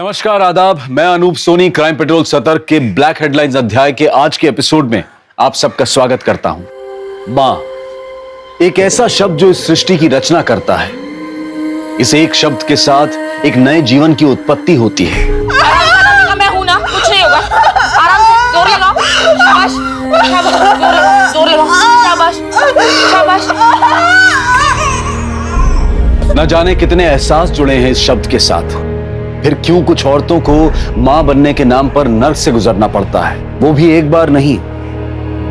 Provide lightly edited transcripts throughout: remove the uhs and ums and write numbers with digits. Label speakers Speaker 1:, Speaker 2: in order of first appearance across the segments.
Speaker 1: नमस्कार, आदाब। मैं अनूप सोनी क्राइम पेट्रोल सतर्क के ब्लैक हेडलाइंस अध्याय के आज के एपिसोड में आप सबका स्वागत करता हूं। मां, एक ऐसा शब्द जो इस सृष्टि की रचना करता है। इस एक शब्द के साथ एक नए जीवन की उत्पत्ति होती है।
Speaker 2: मैं हूं ना, कुछ नहीं होगा। आराम से जोर लगाओ। शाबाश, शाबाश, जोर लगाओ। शाबाश, शाबाश।
Speaker 1: न जाने कितने एहसास जुड़े हैं इस शब्द के साथ। फिर क्यों कुछ औरतों को मां बनने के नाम पर नर्क से गुजरना पड़ता है, वो भी एक बार नहीं,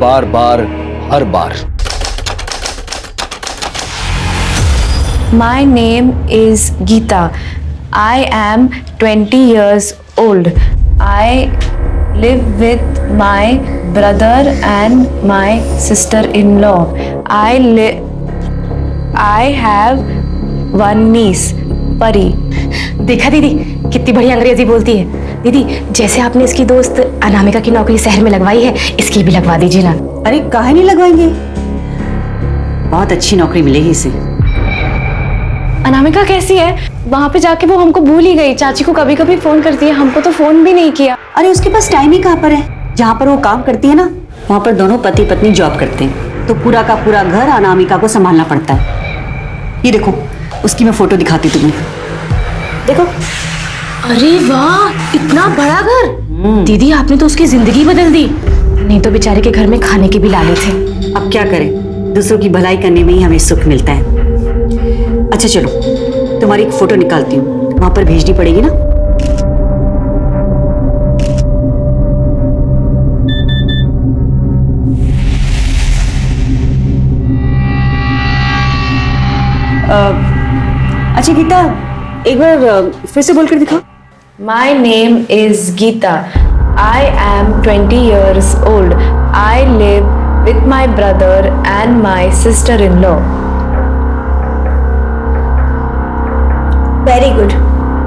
Speaker 1: बार बार, हर बार।
Speaker 3: My name is Geeta. I am 20 years old. I live with my brother and my sister-in-law. I have one niece, परी।
Speaker 4: देखा दीदी कितनी बढ़िया अंग्रेजी बोलती है। दीदी जैसे आपने इसकी दोस्त अनामिका की नौकरी शहर में लगवाई है, इसकी भी लगवा दीजिए ना।
Speaker 5: अरे काहे नहीं लगवाएंगे, बहुत अच्छी नौकरी मिलेगी इसे।
Speaker 3: अनामिका कैसी है? वहाँ पे जाके वो हमको भूल ही गई। चाची को कभी कभी फोन करती है, हमको तो फोन भी नहीं किया।
Speaker 5: अरे उसके पास टाइम ही कहाँ पर है। जहाँ पर वो काम करती है ना, वहाँ पर दोनों पति पत्नी जॉब करते हैं, तो पूरा का पूरा घर अनामिका को संभालना पड़ता है। ये देखो, उसकी मैं फोटो दिखाती तुम्हें, देखो।
Speaker 4: अरे वाह, इतना बड़ा घर। दीदी आपने तो उसकी जिंदगी बदल दी। नहीं तो बेचारे के घर में खाने के भी लाले थे।
Speaker 5: अब क्या करें, दूसरों की भलाई करने में ही हमें सुख मिलता है। अच्छा चलो, तुम्हारी एक फोटो निकालती हूँ, वहां पर भेजनी पड़ेगी ना। अच्छा गीता, एक बार फिर से बोलकर दिखाओ।
Speaker 3: My name is Geeta. I am 20 years old. I live with my brother and my sister-in-law.
Speaker 6: Very good.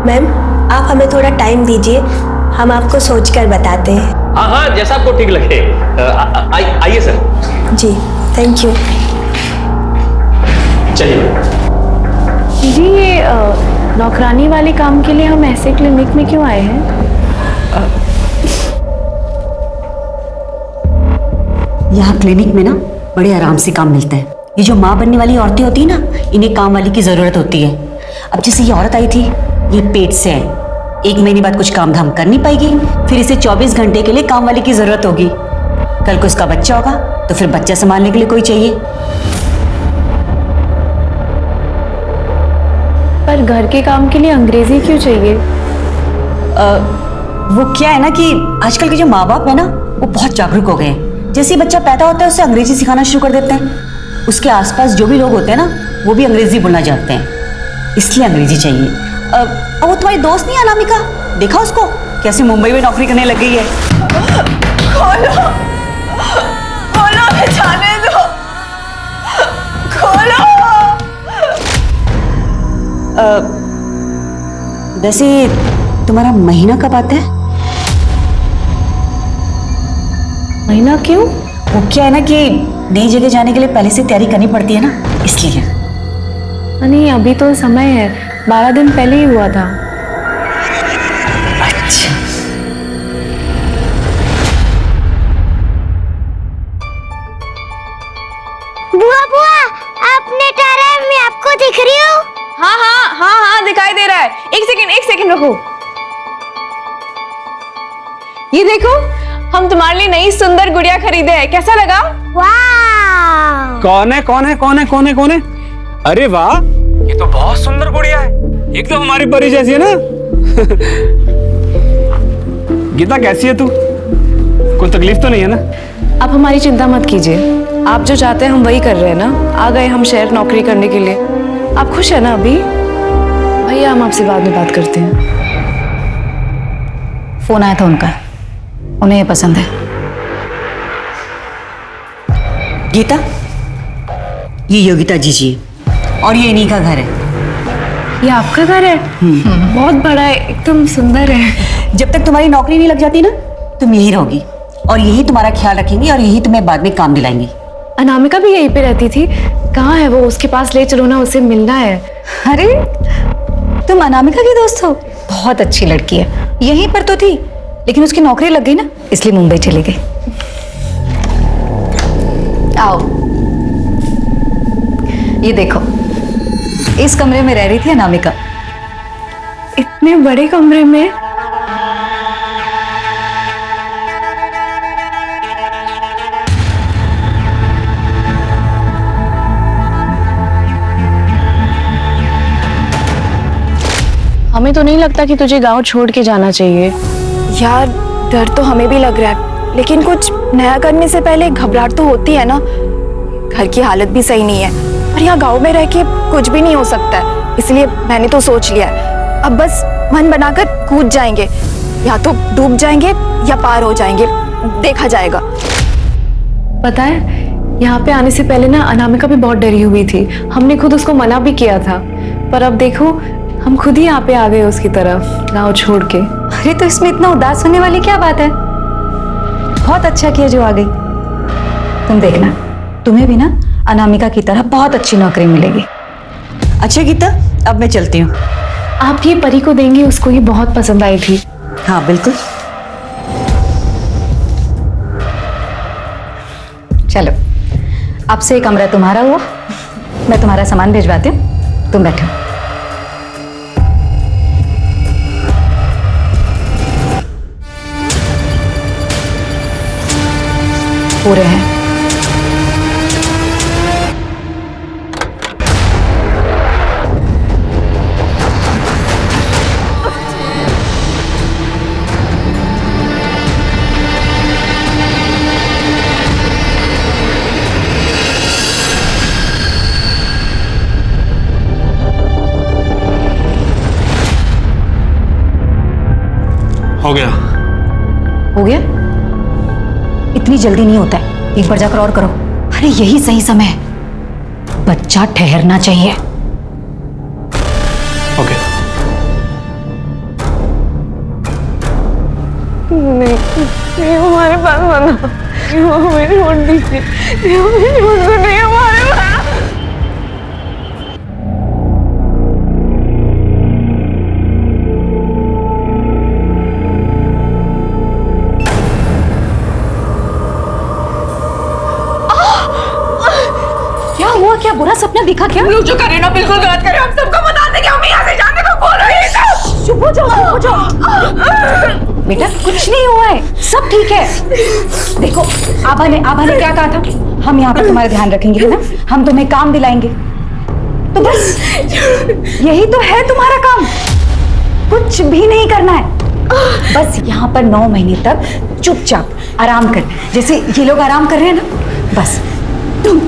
Speaker 6: Ma'am, आप हमें थोड़ा टाइम दीजिए, हम आपको सोचकर बताते हैं।
Speaker 7: हाँ हाँ, जैसा आपको ठीक लगे। आइए सर।
Speaker 6: Ji, thank you.
Speaker 7: चलिए।
Speaker 3: जी, ये नौकरानी वाले काम के लिए हम ऐसे क्लिनिक में क्यों आए हैं?
Speaker 5: यहाँ क्लिनिक में ना बड़े आराम से काम मिलता है। ये जो माँ बनने वाली औरतें होती है ना, इन्हें काम वाली की जरूरत होती है। अब जैसे ये औरत आई थी, ये पेट से है, 1 महीने बाद कुछ काम धाम कर नहीं पाएगी, फिर इसे 24 घंटे के लिए काम वाली की जरूरत होगी। कल को उसका बच्चा होगा तो फिर बच्चा संभालने के लिए कोई चाहिए।
Speaker 3: पर घर के काम के लिए अंग्रेजी क्यों चाहिए?
Speaker 5: वो क्या है ना कि आजकल के जो माँ बाप है ना, वो बहुत जागरूक हो गए हैं। जैसे ही बच्चा पैदा होता है, उसे अंग्रेजी सिखाना शुरू कर देते हैं। उसके आसपास जो भी लोग होते हैं ना, वो भी अंग्रेजी बोलना जानते हैं, इसलिए अंग्रेजी चाहिए। अब वो तुम्हारी दोस्त नहीं है अनामिका, देखा उसको कैसे मुंबई में नौकरी करने लग गई है।
Speaker 2: खोलो, खोलो, हमें जाने दो। खोलो।
Speaker 5: वैसे तुम्हारा महीना कब आता है?
Speaker 3: महीना क्यों?
Speaker 5: वो क्या है ना कि नई जगह जाने के लिए पहले से तैयारी करनी पड़ती है ना, इसलिए।
Speaker 3: नहीं, अभी तो समय है, 12 दिन पहले ही हुआ था।
Speaker 5: अच्छा,
Speaker 6: बुआ बुआ, अपने टायर में आपको दिख रही हूँ?
Speaker 2: हाँ हाँ हाँ हाँ, दिखाई दे रहा है। एक सेकंड रुको। ये देखो, हम तुम्हारे लिए नई सुंदर गुड़िया खरीदे हैं। कैसा लगा?
Speaker 6: वाह!
Speaker 8: कौन है? अरे वाह, ये तो बहुत सुंदर गुड़िया है, एकदम हमारी परी जैसी है ना। गीता कैसी है तू? कोई तकलीफ तो नहीं है ना?
Speaker 3: आप हमारी चिंता मत कीजिए, आप जो चाहते हैं हम वही कर रहे हैं ना। आ गए हम शहर नौकरी करने के लिए। आप खुश है ना अभी? भैया, हम आपसे बाद में बात करते हैं।
Speaker 4: फोन आया था उनका, उन्हें ये पसंद है।
Speaker 5: गीता, ये योगिता जी और ये इन्हीं का घर है।
Speaker 3: ये आपका घर है? बहुत बड़ा है, एकदम सुंदर है।
Speaker 5: जब तक तुम्हारी नौकरी नहीं लग जाती ना, तुम यही रहोगी और यही तुम्हारा ख्याल रखेंगी और यही तुम्हें बाद में काम दिलाएंगी।
Speaker 3: अनामिका भी यहीं पे रहती थी। कहाँ है वो? उसके पास ले चलो ना, उसे मिलना है।
Speaker 5: अरे तुम अनामिका की दोस्त हो? बहुत अच्छी लड़की है, यहीं पर तो थी लेकिन उसकी नौकरी लग गई ना, इसलिए मुंबई चली गई। आओ, ये देखो, इस कमरे में रह रही थी अनामिका।
Speaker 3: इतने बड़े कमरे में?
Speaker 4: हमें तो नहीं लगता कि तुझे गांव छोड़ के जाना चाहिए।
Speaker 6: यार डर तो हमें भी लग रहा है, लेकिन कुछ नया करने से पहले घबराहट तो होती है ना। घर की हालत भी सही नहीं है और यहाँ गांव में रह के कुछ भी नहीं हो सकता है, इसलिए मैंने तो सोच लिया है अब बस मन बनाकर कूद जाएंगे, या तो डूब जाएंगे या पार हो जाएंगे, देखा जाएगा।
Speaker 3: पता है, यहाँ पे आने से पहले ना अनामिका भी बहुत डरी हुई थी। हमने खुद उसको मना भी किया था, पर अब देखो हम खुद ही यहाँ पे आ गए उसकी तरफ, गाँव छोड़ के।
Speaker 5: अरे तो इसमें इतना उदास होने वाली क्या बात है? बहुत अच्छा किया जो आ गई। तुम देखना, तुम्हें भी ना अनामिका की तरह बहुत अच्छी नौकरी मिलेगी। अच्छा गीता, अब मैं चलती हूँ।
Speaker 3: आप ये परी को देंगे, उसको ये बहुत पसंद आई थी।
Speaker 5: हाँ बिल्कुल, चलो अब से कमरा तुम्हारा हुआ, मैं तुम्हारा सामान भिजवाती हूँ, तुम बैठो। पूरे हैं।
Speaker 8: हो गया।
Speaker 5: हो गया? इतनी जल्दी नहीं होता है, एक बार जाकर और करो। अरे यही सही समय है, बच्चा ठहरना चाहिए।
Speaker 8: ओके।
Speaker 3: नहीं हमारे पास बना, मेरी छोड़ दीजिए, नहीं हमारे पास।
Speaker 5: क्या बुरा सपना दिखा क्या?
Speaker 2: जो करे ना बिल्कुल गलत करे, हम सबको बता देंगे, हम यहाँ से जाने को बोल रहे हैं।
Speaker 5: चुप हो जाओ, चुप हो जाओ। बेटा कुछ नहीं हुआ है, सब ठीक है। देखो आभा ने क्या कहा था, हम यहाँ पर तुम्हारा ध्यान रखेंगे, है ना? हम तुम्हें काम दिलाएंगे, तो बस यही तो है तुम्हारा काम, कुछ भी नहीं करना है। बस यहाँ पर 9 महीने तक चुपचाप आराम कर, जैसे ये लोग आराम कर रहे हैं ना, बस तुम।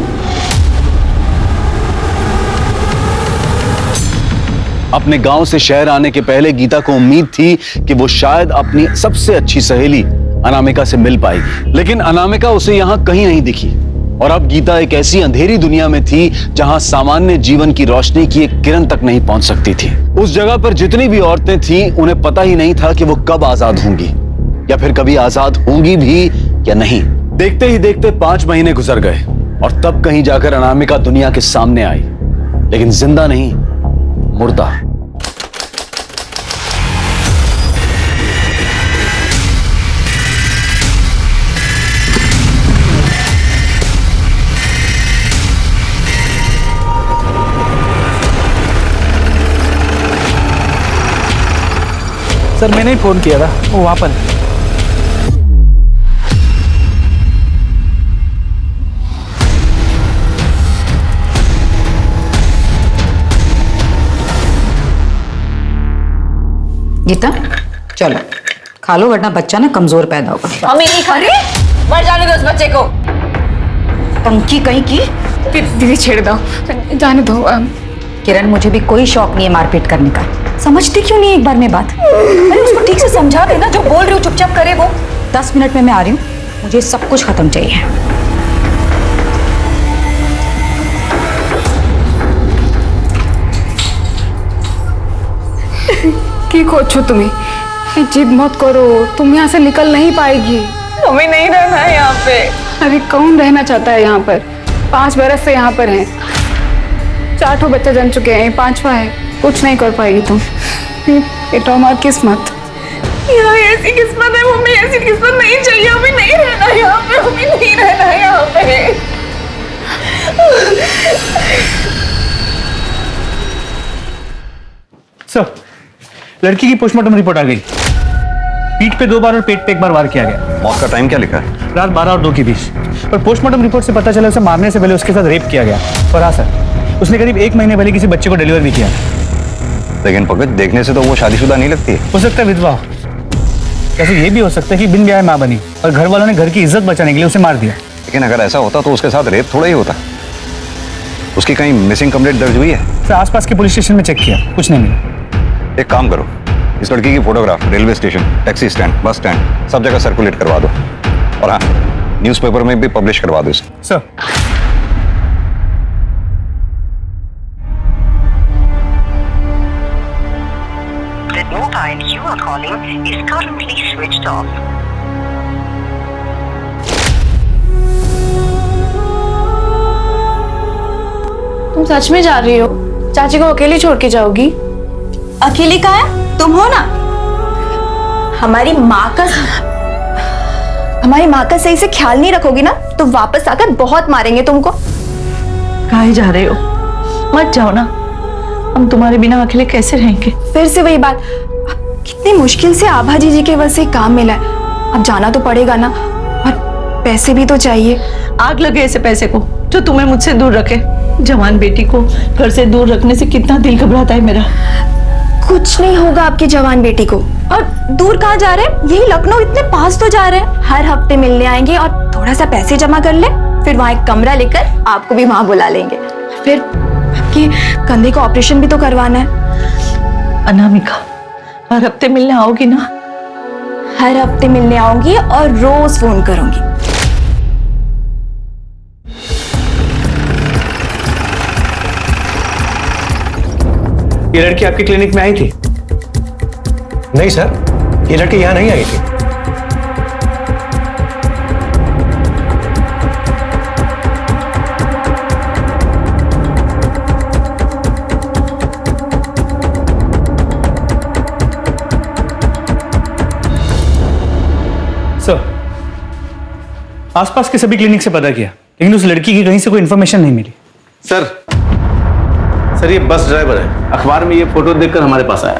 Speaker 1: अपने गांव से शहर आने के पहले गीता को उम्मीद थी कि वो शायद अपनी सबसे अच्छी सहेली अनामिका से मिल पाएगी, लेकिन अनामिका उसे यहाँ कहीं नहीं दिखी। और अब गीता एक ऐसी अंधेरी दुनिया में थी जहां सामान्य जीवन की रोशनी की एक किरण तक नहीं पहुंच सकती थी। उस जगह पर जितनी भी औरतें थीं, उन्हें पता ही नहीं था कि वो कब आजाद होंगी, या फिर कभी आजाद होंगी भी या नहीं। देखते ही देखते 5 महीने गुजर गए और तब कहीं जाकर अनामिका दुनिया के सामने आई, लेकिन जिंदा नहीं, मुर्दा।
Speaker 8: सर मैंने ही फोन किया था, वो वहां पर।
Speaker 5: गीता चलो खा लो, वरना बच्चा ना कमजोर पैदा होगा।
Speaker 2: हमें नहीं खा रहे, मर जाने दो उस बच्चे को।
Speaker 5: टंकी कहीं की।
Speaker 3: दीदी छेड़ दो, जाने दो।
Speaker 5: किरण मुझे भी कोई शौक नहीं है मारपीट करने का, समझती क्यों नहीं एक बार में बात? अरे उसको ठीक से समझा देना, जो बोल रही हूँ चुपचाप करे वो। 10 मिनट में मैं आ रही हूँ, मुझे सब कुछ खत्म चाहिए।
Speaker 3: की खोजो तुम्हें, जिद मत करो, तुम यहाँ से निकल नहीं पाएगी।
Speaker 2: हमें नहीं रहना है यहाँ पे।
Speaker 3: अरे कौन रहना चाहता है यहाँ पर? 5 बरस से यहाँ पर हैं, 4 ठो बच्चे जन्म चुके हैं, 5वां है, कुछ नहीं कर पाएगी तुम।
Speaker 6: बेटा हमारी किस्मत।
Speaker 2: यार ऐसी किस्मत है मम्मी, ऐसी किस्मत नहीं चाहिए, हमें नहीं रहना यहाँ पे, हमें नहीं रहना यहाँ पे।
Speaker 8: सर, लड़की की पोस्टमार्टम रिपोर्ट आ गई। पीठ पे 2 बार और पेट पे 1 बार वार किया गया।
Speaker 7: मौत का टाइम क्या लिखा है?
Speaker 8: रात 12 और 2 के बीच। पर पोस्टमार्टम रिपोर्ट से पता चला उसे मारने से पहले उसके साथ रेप किया गया। और हाँ सर, उसने करीब 1 महीने पहले किसी बच्चे को डिलीवर भी किया।
Speaker 7: लेकिन पंकज, देखने से तो वो शादीशुदा नहीं लगती है।
Speaker 8: हो सकता है विधवा। वैसे ये भी हो सकता है कि बिन ब्याह माँ बनी और घर वालों ने घर की इज्जत बचाने के लिए उसे मार दिया।
Speaker 7: लेकिन अगर ऐसा होता तो उसके साथ रेप थोड़ा ही होता। उसकी कहीं मिसिंग कंप्लेंट दर्ज हुई है?
Speaker 8: सर, आसपास के पुलिस स्टेशन में चेक किया, कुछ नहीं मिला।
Speaker 7: एक काम करो, इस लड़की की photograph railway station, taxi stand, bus stand सब जगह सर्कुलेट करवा दो। और हाँ, न्यूज़पेपर में भी पब्लिश करवा दो इसे।
Speaker 8: Sir,
Speaker 9: The mobile you are calling is currently switched off.
Speaker 6: तुम सच में जा रही हो? चाची को अकेले छोड़ के जाओगी?
Speaker 5: अकेले कहाँ है? तुम हो ना।
Speaker 6: हमारी माँ का सही से ख्याल नहीं रखोगी ना तो वापस आकर बहुत मारेंगे तुमको।
Speaker 10: कहाँ जा रहे हो? मत जाओ ना, हम तुम्हारे बिना अकेले कैसे रहेंगे?
Speaker 6: फिर से वही बात। कितनी मुश्किल से आभा जी के वजह से काम मिला है, अब जाना तो पड़ेगा ना, और पैसे भी तो चाहिए।
Speaker 10: आग लगे ऐसे पैसे को जो तुम्हें मुझसे दूर रखे। जवान बेटी को घर से दूर रखने से कितना दिल घबराता है मेरा।
Speaker 6: कुछ नहीं होगा आपकी जवान बेटी को। और दूर कहाँ जा रहे हैं? यही लखनऊ, इतने पास तो जा रहे हैं। हर हफ्ते मिलने आएंगे और थोड़ा सा पैसे जमा कर ले, फिर वहाँ एक कमरा लेकर आपको भी वहाँ बुला लेंगे। फिर आपके कंधे का ऑपरेशन भी तो करवाना है।
Speaker 10: अनामिका, हर हफ्ते मिलने आओगी ना?
Speaker 6: हर हफ्ते मिलने आऊंगी और रोज फोन करूंगी।
Speaker 8: ये लड़की आपके क्लिनिक में आई थी?
Speaker 11: नहीं सर, ये लड़की यहाँ नहीं आई थी।
Speaker 8: सर, आसपास के सभी क्लिनिक से पता किया, लेकिन उस लड़की की कहीं से कोई इन्फॉर्मेशन नहीं मिली।
Speaker 1: सर, ये बस ड्राइवर है, अखबार में ये फोटो देखकर हमारे पास आया।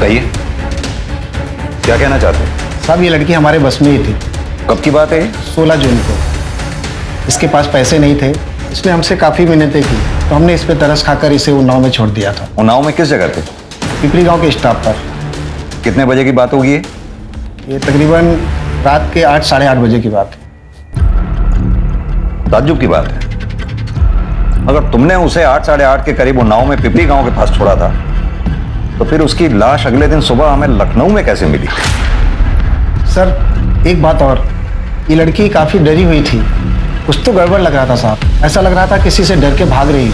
Speaker 7: कहिए, क्या कहना चाहते हैं?
Speaker 11: साहब, ये लड़की हमारे बस में ही थी।
Speaker 7: कब की बात है?
Speaker 11: 16 जून को। इसके पास पैसे नहीं थे, इसने हमसे काफ़ी मिन्नतें की, तो हमने इस पे तरस खाकर इसे उन्नाव में छोड़ दिया था।
Speaker 7: उन्नाव में किस जगह थे?
Speaker 11: पिपरी गांव के स्टॉप पर।
Speaker 7: कितने बजे की बात होगी
Speaker 11: ये तकरीबन रात के 8 साढ़े 8 बजे की बात है।
Speaker 7: ताज्जुब की बात है। अगर तुमने उसे 8 साढ़े 8 के करीब उन्नाव में पिपरी गांव के पास छोड़ा था, तो फिर उसकी लाश अगले दिन सुबह हमें लखनऊ में कैसे मिली?
Speaker 11: सर, एक बात और, ये लड़की काफ़ी डरी हुई थी। कुछ तो गड़बड़ लग रहा था साहब, ऐसा लग रहा था किसी से डर के भाग रही है।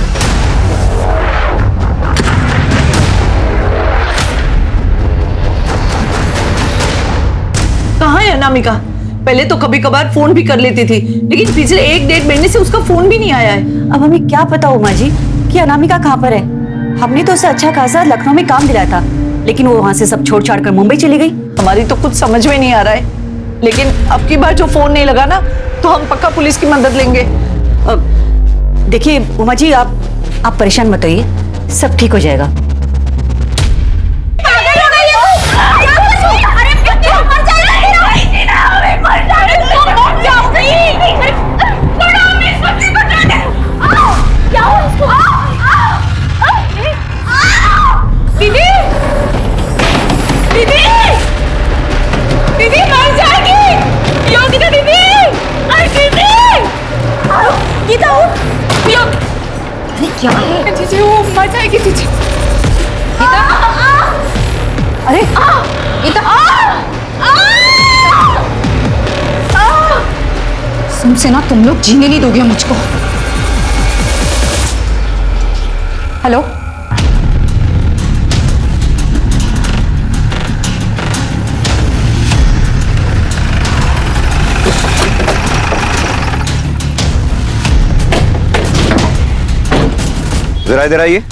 Speaker 10: कहाँ है अनामिका? पहले तो कभी कभार फोन भी कर लेती थी, लेकिन पिछले 1-1.5 महीने से उसका फोन भी नहीं आया है।
Speaker 5: अब हमें क्या पता उमा जी कि अनामिका कहाँ पर है। हमने तो उसे अच्छा खासा लखनऊ में काम दिलाया था, लेकिन वो वहां से सब छोड़ छाड़ कर मुंबई चली गई।
Speaker 10: हमारी तो कुछ समझ में नहीं आ रहा है, लेकिन अब की बार जो फोन नहीं लगा ना, तो हम पक्का पुलिस की मदद लेंगे।
Speaker 5: देखिए उमा जी, आप परेशान मत होइए, सब ठीक हो जाएगा।
Speaker 2: दीदी मर जाएगी। योगिता दीदी, अरे दीदी, गीता उठ। अरे क्या है? जीजी वो मर जाएगी जीजी। गीता, अरे गीता,
Speaker 3: तुमसे ना तुम लोग जीने नहीं दोगे मुझको। हेलो,
Speaker 7: जरा इधर आइए।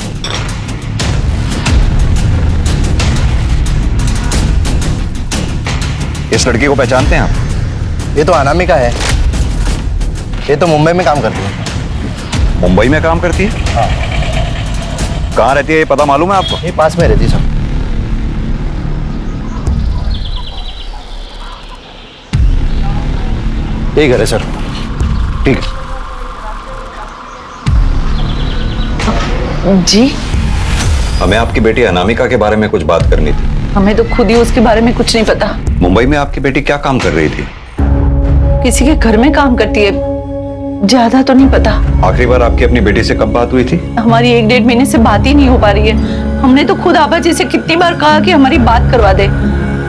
Speaker 7: इस लड़की को पहचानते हैं आप?
Speaker 11: ये तो अनामिका है। ये तो मुंबई में काम करती है।
Speaker 7: मुंबई में काम करती है?
Speaker 11: हाँ।
Speaker 7: कहाँ रहती है ये पता मालूम है आपको?
Speaker 11: ये पास में रहती है सर। यही घर है सर। ठीक है
Speaker 10: जी।
Speaker 7: हमें आपकी बेटी अनामिका के बारे में कुछ बात करनी थी।
Speaker 10: हमें तो खुद ही उसके बारे में कुछ नहीं पता।
Speaker 7: मुंबई में आपकी बेटी क्या काम कर रही थी?
Speaker 10: किसी के घर में काम करती है, ज्यादा तो नहीं पता।
Speaker 7: आखिरी बार आपकी अपनी बेटी से कब बात हुई थी?
Speaker 10: हमारी 1-1.5 महीने से बात ही नहीं हो पा रही है। हमने तो खुद आबा जी से कितनी बार कहा कि हमारी बात करवा दे,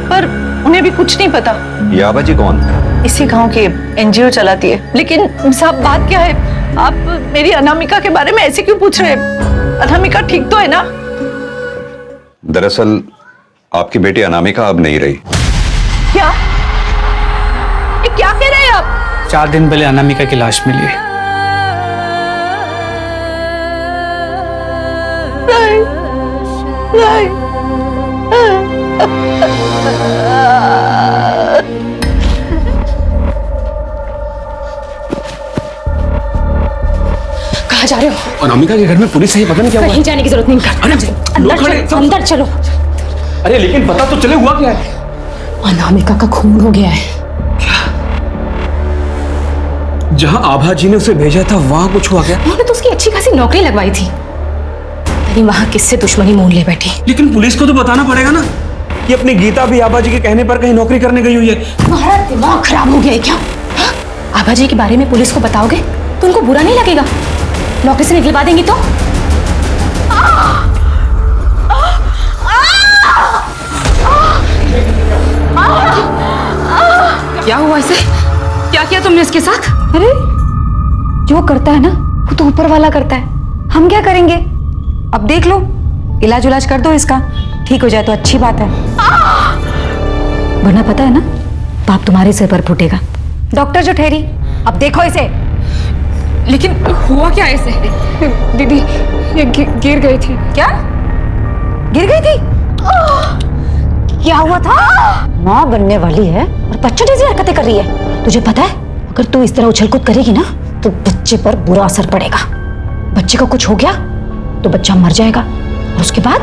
Speaker 10: पर उन्हें भी कुछ नहीं पता।
Speaker 7: ये आबा जी कौन?
Speaker 10: इसी गांव की एनजीओ चलाती है। लेकिन साहब बात क्या है, आप मेरी अनामिका के बारे में ऐसे क्यों पूछ रहे हैं? अनामिका ठीक तो है ना?
Speaker 7: दरअसल आपकी बेटी अनामिका अब नहीं रही।
Speaker 10: क्या? ये क्या कह रहे हैं आप?
Speaker 8: 4 दिन पहले अनामिका की लाश मिली है।
Speaker 10: नहीं, नहीं।
Speaker 4: कहाँ जा रहे हो?
Speaker 8: अनामिका के घर में पुलिस है, पता नहीं क्या हुआ।
Speaker 4: कहीं जाने की जरूरत नहीं। अंदर चलो।
Speaker 8: अरे लेकिन पता तो चले हुआ क्या है?
Speaker 4: अनामिका का खून हो गया है।
Speaker 8: जहां आभा जी ने उसे भेजा था वहां कुछ हुआ क्या?
Speaker 4: उन्होंने तो उसकी अच्छी खासी नौकरी लगवाई थी, लेकिन वहां किससे दुश्मनी मोल ले बैठी।
Speaker 8: लेकिन पुलिस को तो बताना पड़ेगा ना कि अपनी गीता भी आभा जी के कहने पर कहीं नौकरी करने गई हुई है।
Speaker 4: तुम्हारा दिमाग खराब हो गया है क्या? आभा जी के बारे में पुलिस को बताओगे तो उनको बुरा नहीं लगेगा? नौकरी से निकलवा देंगी तो?
Speaker 3: क्या हुआ इसे? क्या किया तुमने इसके साथ? अरे जो करता है ना वो तो ऊपर वाला करता है, हम क्या करेंगे? अब देख लो, इलाज उलाज कर दो इसका, ठीक हो जाए तो अच्छी बात है, वरना पता है ना पाप तुम्हारे सिर पर फूटेगा। डॉक्टर जो ठहरी, अब देखो इसे। लेकिन हुआ क्या ऐसे? दीदी ये गिर गई थी। क्या गिर गई थी? क्या हुआ था? माँ बनने वाली है और बच्चों जैसी हरकतें कर रही है। तुझे पता है अगर तू इस तरह उछल कूद करेगी ना तो बच्चे पर बुरा असर पड़ेगा। बच्चे को कुछ हो गया तो बच्चा मर जाएगा, और उसके बाद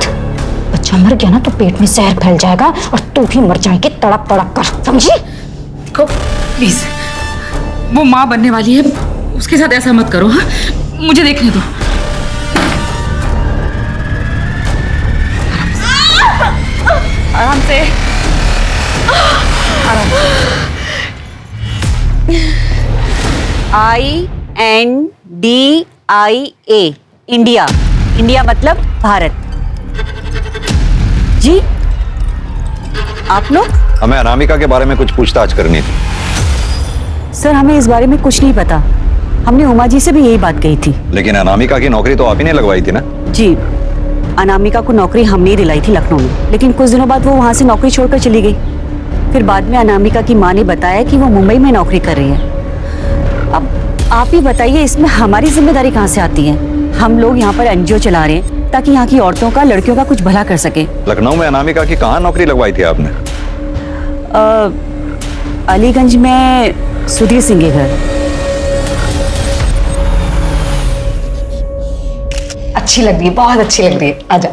Speaker 3: बच्चा मर गया ना तो पेट में जहर फैल जाएगा और तू भी मर जाएगी तड़प तड़प कर, समझी? प्लीज, वो माँ बनने वाली है, उसके साथ ऐसा मत करो। हाँ, मुझे देखने दो।
Speaker 10: आराम से।
Speaker 5: INDIA India. इंडिया मतलब भारत। जी आप लोग?
Speaker 7: हमें अनामिका के बारे में कुछ पूछताछ करनी थी।
Speaker 5: सर हमें इस बारे में कुछ नहीं पता, हमने उमा जी से भी यही बात कही थी।
Speaker 7: लेकिन अनामिका की नौकरी तो आप ही ने लगवाई थी ना?
Speaker 5: जी, अनामिका को नौकरी हमने ही दिलाई थी लखनऊ में, लेकिन कुछ दिनों बाद वो वहाँ से नौकरी छोड़कर चली गई। फिर बाद में अनामिका की माँ ने बताया कि वो मुंबई में नौकरी कर रही है। अब आप ही बताइए इसमें हमारी जिम्मेदारी कहाँ से आती है? हम लोग यहाँ पर एनजीओ चला रहे हैं ताकि यहाँ की औरतों का, लड़कियों का कुछ भला कर सके।
Speaker 7: लखनऊ में अनामिका की कहाँ नौकरी लगवाई थी आपने?
Speaker 5: अलीगंज में सुधीर सिंह के घर।
Speaker 3: अच्छी लग रही है, बहुत अच्छी लग रही है। आजा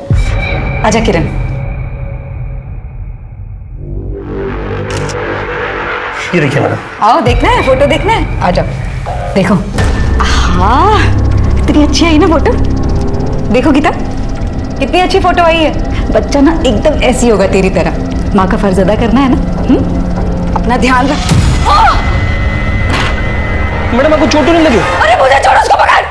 Speaker 3: आजा किरण।
Speaker 11: ये देखिए मैडम।
Speaker 3: आओ, देखना है फोटो, देखना है, आ जाओ देखो। हाँ कितनी अच्छी आई ना फोटो। देखो गीता कितनी अच्छी फोटो आई है। बच्चा ना एकदम ऐसी होगा तेरी तरह। माँ का फर्ज अदा करना है ना। अपना ध्यान रख।
Speaker 8: मैडम आपको चोट नहीं लगी?
Speaker 3: अरे मुझे छोड़, उसको पकड़।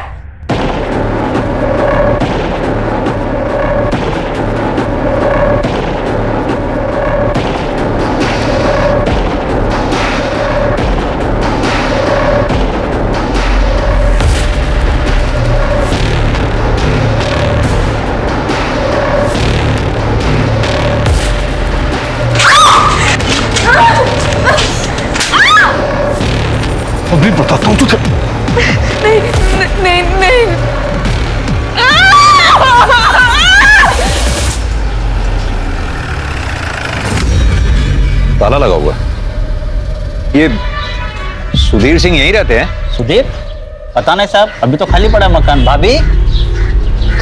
Speaker 11: अभी बताता हूँ तुझे।
Speaker 3: नहीं
Speaker 7: ताला लगा हुआ है। ये सुधीर सिंह यहीं रहते हैं?
Speaker 12: सुधीर? पता नहीं साहब, अभी तो खाली पड़ा मकान। भाभी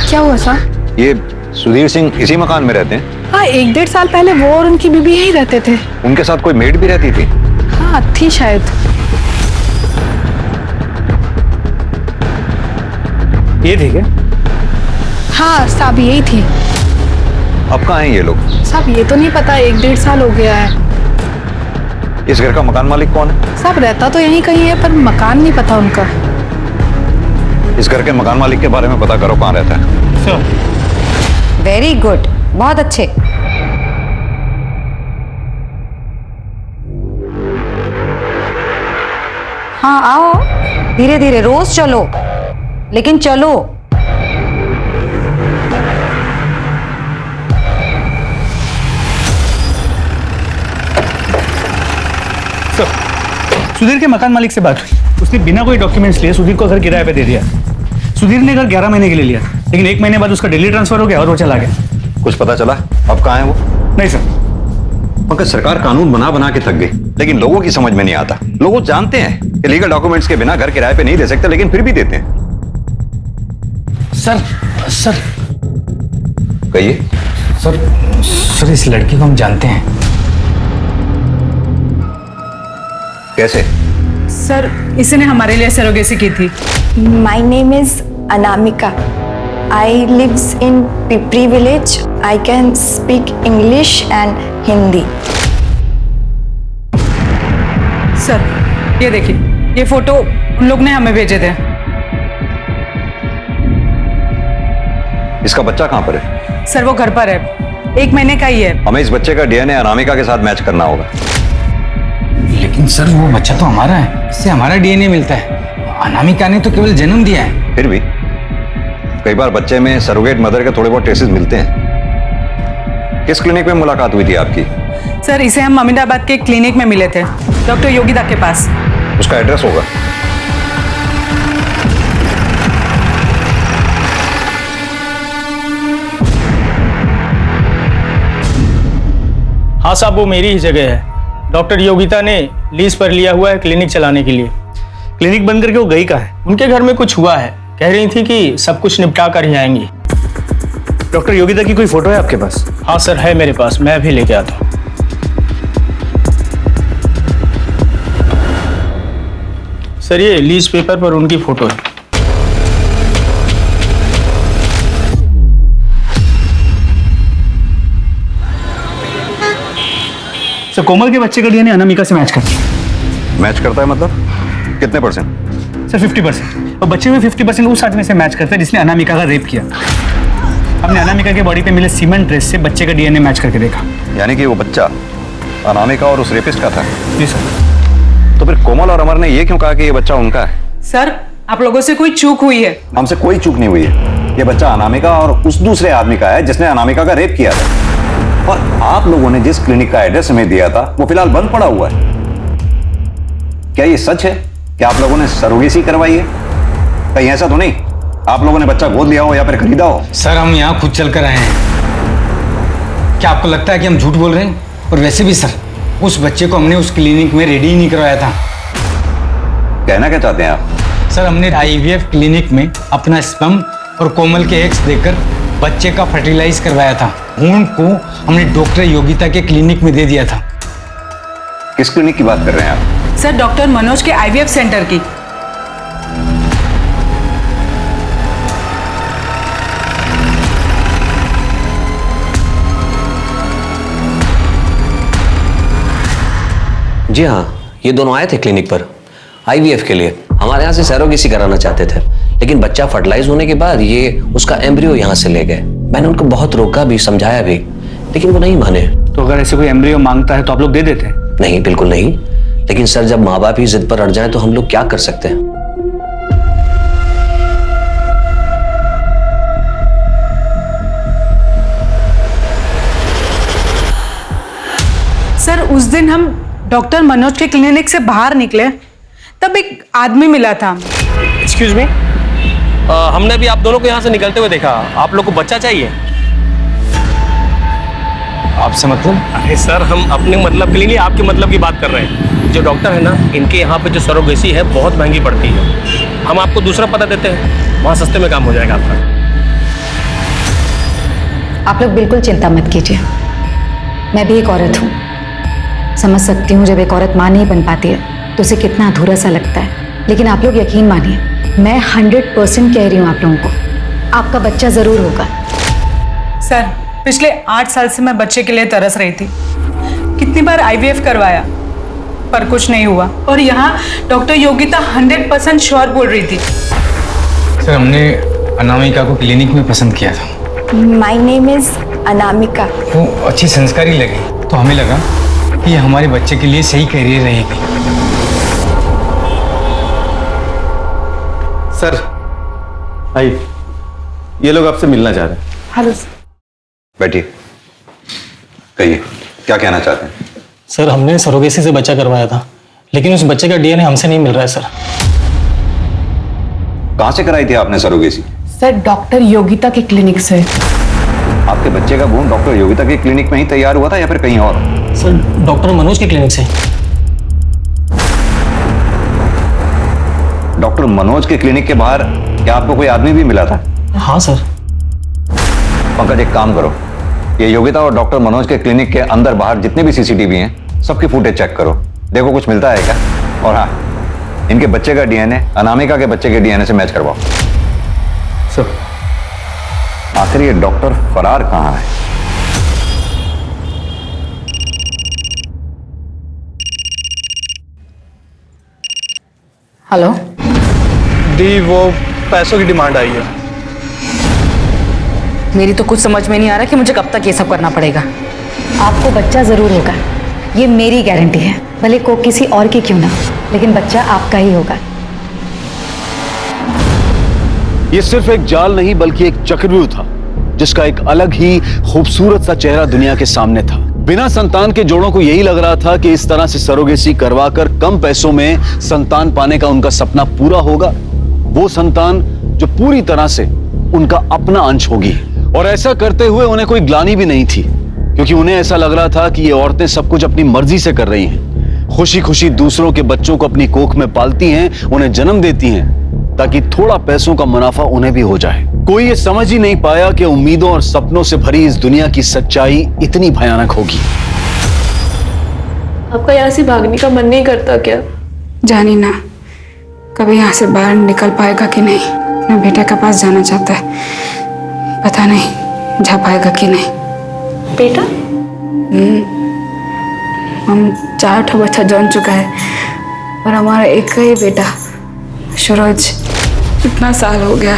Speaker 6: क्या हुआ सर?
Speaker 7: ये सुधीर सिंह इसी मकान में रहते हैं?
Speaker 6: हाँ, 1-1.5 साल पहले वो और उनकी बीबी यहीं रहते थे।
Speaker 7: उनके साथ कोई मेड भी रहती थी?
Speaker 6: हाँ, थी शायद।
Speaker 8: ये ठीक है?
Speaker 6: हाँ साहब, यही थी।
Speaker 7: अब कहाँ हैं ये लोग?
Speaker 6: साहब ये तो नहीं पता, 1-1.5 साल हो गया है।
Speaker 7: इस घर का मकान मालिक कौन है?
Speaker 6: साहब रहता तो यहीं कहीं है, पर मकान नहीं पता उनका।
Speaker 7: इस घर के मकान मालिक के बारे में पता करो, कहाँ रहता है।
Speaker 5: वेरी गुड, बहुत अच्छे। हाँ आओ, धीरे धीरे रोज चलो, लेकिन चलो।
Speaker 8: सुधीर के मकान मालिक से बात हुई, उसने बिना कोई डॉक्यूमेंट्स लिए सुधीर को घर किराए पे दे दिया। सुधीर ने घर 11 महीने के लिए लिया, लेकिन 1 महीने बाद उसका दिल्ली ट्रांसफर हो गया और वो चला गया।
Speaker 7: कुछ पता चला अब कहाँ है वो?
Speaker 8: नहीं सर।
Speaker 7: पंकज, सरकार कानून बना बना के थक गई, लेकिन लोगों की समझ में नहीं आता। लोग जानते हैं कि लीगल डॉक्यूमेंट्स के बिना घर किराए पे नहीं दे सकते, लेकिन फिर भी देते हैं।
Speaker 8: सर
Speaker 7: कहिए।
Speaker 8: सर इस लड़की को हम जानते हैं।
Speaker 7: कैसे?
Speaker 10: सर इसने हमारे लिए सरोगेसी की थी।
Speaker 6: My name is Anamika. I lives in Pipri village. I can speak English and Hindi.
Speaker 10: Sir ये देखिए, ये फोटो उन लोग ने हमें भेजे थे।
Speaker 7: इसका बच्चा कहाँ पर है?
Speaker 10: सर वो घर पर है, 1 महीने का ही है।
Speaker 7: हमें इस बच्चे का डीएनए अनामिका के साथ मैच करना होगा।
Speaker 13: लेकिन सर वो बच्चा तो हमारा है, इससे हमारा डीएनए मिलता है। अनामिका ने तो केवल जन्म दिया है।
Speaker 7: फिर भी कई बार बच्चे में सरोगेट मदर के थोड़े बहुत ट्रेसेस मिलते हैं। किस क्लिनिक में मुलाकात हुई थी आपकी?
Speaker 10: सर इसे हम अमीनाबाद के क्लिनिक में मिले थे, डॉक्टर योगिता के पास।
Speaker 7: उसका एड्रेस होगा?
Speaker 12: हाँ साहब, वो मेरी ही जगह है। डॉक्टर योगिता ने लीज पर लिया हुआ है क्लिनिक चलाने के लिए।
Speaker 8: क्लिनिक बंद करके वो गई कहाँ है?
Speaker 12: उनके घर में कुछ हुआ है, कह रही थी कि सब कुछ निपटा कर ही आएंगी।
Speaker 8: डॉक्टर योगिता की कोई फोटो है आपके पास?
Speaker 12: हाँ सर है मेरे पास, मैं भी लेके आता हूँ। सर ये लीज पेपर पर उनकी फोटो है।
Speaker 8: सर कोमल के बच्चे का डीएनए अनामिका से मैच करता है।
Speaker 7: मैच करता है मतलब कितने %?
Speaker 8: सर 50%। और बच्चे में 50% उस आदमी से मैच करता है जिसने अनामिका का रेप किया। हमने अनामिका के बॉडी पे मिले सीमेंट ट्रेस से बच्चे का डीएनए मैच करके देखा।
Speaker 7: यानी कि वो बच्चा अनामिका और उस रेपिस्ट का था?
Speaker 8: जी सर।
Speaker 7: तो फिर कोमल और अमर ने ये क्यों कहा कि ये बच्चा उनका है?
Speaker 10: सर आप लोगों से कोई चूक हुई है।
Speaker 7: हमसे कोई चूक नहीं हुई है। ये बच्चा अनामिका और उस दूसरे आदमी का है जिसने अनामिका का रेप किया था। और आप लोगों ने जिस क्लिनिक का एड्रेस हमें दिया था वो फिलहाल बंद पड़ा हुआ है। क्या ये सच है कि आप लोगों ने सरोगेसी करवाई है? कहीं ऐसा तो नहीं आप लोगों ने बच्चा गोद लिया हो या फिर खरीदा हो?
Speaker 13: सर हम यहाँ खुद चल कर आए हैं। क्या आपको लगता है कि हम झूठ बोल रहे हैं? और वैसे भी सर उस बच्चे को हमने उस क्लिनिक में रेडी ही नहीं करवाया था।
Speaker 7: कहना क्या चाहते हैं आप?
Speaker 13: सर हमने IVF क्लिनिक में अपना स्पर्म और कोमल के एग्स देकर बच्चे का फर्टिलाइज करवाया था। भ्रूण को हमने डॉक्टर योगिता के क्लिनिक में दे दिया था।
Speaker 7: किस क्लिनिक की बात कर रहे हैं आप?
Speaker 10: सर डॉक्टर मनोज के IVF सेंटर की।
Speaker 14: जी हाँ, ये दोनों आए थे क्लिनिक पर IVF के लिए। हमारे यहाँ से सरोगेसी कराना चाहते थे, लेकिन बच्चा फर्टिलाइज होने के बाद ये उसका एम्ब्रियो यहाँ से ले गए। मैंने उनको बहुत रोका भी, समझाया भी, लेकिन वो नहीं माने।
Speaker 8: तो अगर ऐसे कोई एम्ब्रियो मांगता है तो आप लोग दे देते हैं?
Speaker 14: नहीं, बिल्कुल नहीं। लेकिन सर जब माँ बाप ही जिद पर अड़ जाए तो हम लोग क्या कर सकते हैं?
Speaker 10: सर उस दिन हम डॉक्टर मनोज के क्लिनिक से बाहर निकले तब एक आदमी मिला था।
Speaker 15: एक्सक्यूज मी, हमने भी आप दोनों को यहाँ से निकलते हुए देखा। आप लोग को बच्चा चाहिए?
Speaker 13: आपसे मतलब?
Speaker 15: अरे सर, हम अपने मतलब के लिए नहीं, आपके मतलब की बात कर रहे हैं। जो डॉक्टर है ना, इनके यहाँ पे जो सरोगेसी है बहुत महंगी पड़ती है। हम आपको दूसरा पता देते हैं, वहाँ सस्ते में काम हो जाएगा आपका।
Speaker 5: आप लोग बिल्कुल चिंता मत कीजिए, मैं भी एक औरत हूँ, समझ सकती हूँ जब एक औरत माँ नहीं बन पाती है तो उसे कितना अधूरा सा लगता है। लेकिन आप लोग यकीन मानिए, मैं 100% कह रही हूँ आप लोगों को, आपका बच्चा जरूर होगा।
Speaker 10: सर, पिछले 8 साल से मैं बच्चे के लिए तरस रही थी। कितनी बार IVF करवाया पर कुछ नहीं हुआ, और यहाँ डॉक्टर योगिता 100% श्योर बोल रही थी।
Speaker 13: सर, हमने अनामिका को क्लिनिक में पसंद किया था।
Speaker 6: My name is Anamika.
Speaker 13: वो अच्छी संस्कारी लगी तो हमें लगा कि ये हमारे बच्चे के लिए सही करियर रहेगी।
Speaker 16: सर, आइए, ये लोग आपसे मिलना चाह रहे हैं।
Speaker 6: हेलो।
Speaker 7: बैठिए, कहिए क्या कहना चाहते हैं?
Speaker 12: सर, हमने सरोगेसी से बच्चा करवाया था, लेकिन उस बच्चे का DNA हमसे नहीं मिल रहा है सर।
Speaker 7: कहाँ से कराई थी आपने सरोगेसी?
Speaker 3: सर, डॉक्टर योगिता के क्लिनिक से।
Speaker 7: आपके बच्चे का भ्रूण डॉक्टर योगिता के क्लिनिक में ही तैयार हुआ था या फिर कहीं और?
Speaker 12: सर, डॉक्टर मनोज के क्लिनिक से।
Speaker 7: डॉक्टर मनोज के क्लिनिक के बाहर क्या आपको कोई आदमी भी मिला था?
Speaker 12: हाँ सर।
Speaker 7: पंकज, एक काम करो, ये योगिता और डॉक्टर मनोज के क्लिनिक के अंदर बाहर जितने भी CCTV हैं सबकी फुटेज चेक करो, देखो कुछ मिलता है क्या। और हाँ, इनके बच्चे का DNA अनामिका के बच्चे के DNA से मैच करवाओ।
Speaker 16: सर,
Speaker 7: आखिर ये डॉक्टर फरार कहाँ है?
Speaker 3: हेलो
Speaker 12: दी, वो पैसों की डिमांड आई है।
Speaker 5: मेरी तो कुछ समझ में नहीं आ रहा कि मुझे कब तक ये सब करना पड़ेगा। आपको बच्चा जरूर होगा, ये मेरी गारंटी है, भले को किसी और की क्यों ना, लेकिन बच्चा आपका ही होगा।
Speaker 1: ये सिर्फ एक जाल नहीं बल्कि एक चक्रव्यूह था, जिसका एक अलग ही खूबसूरत सा चेहरा दुनिया के सामने था। बिना संतान के जोड़ों को यही लग रहा था कि इस तरह से सरोगेसी करवाकर कम पैसों में संतान पाने का उनका सपना पूरा होगा। वो संतान जो पूरी तरह से उनका अपना अंश होगी, और ऐसा करते हुए उन्हें कोई ग्लानि भी नहीं थी, क्योंकि उन्हें ऐसा लग रहा था कि ये औरतें सब कुछ अपनी मर्जी से कर रही हैं, खुशी खुशी दूसरों के बच्चों को अपनी कोख में पालती हैं, उन्हें जन्म देती हैं ताकि थोड़ा पैसों का मुनाफा उन्हें भी हो जाए। कोई ये समझ ही नहीं पाया कि उम्मीदों और सपनों से भरी इस दुनिया की सच्चाई इतनी भयानक होगी।
Speaker 6: आपका यहाँ से भागने का मन नहीं करता क्या?
Speaker 17: जानी ना, कभी यहाँ से बाहर निकल पाएगा कि नहीं। अपने बेटे के पास जाना चाहता है, पता नहीं जा पाएगा कि नहीं।
Speaker 6: बेटा?
Speaker 17: हम 4 बच्चा जन चुका है, और हमारा एक ही बेटा सूरज, इतना साल हो गया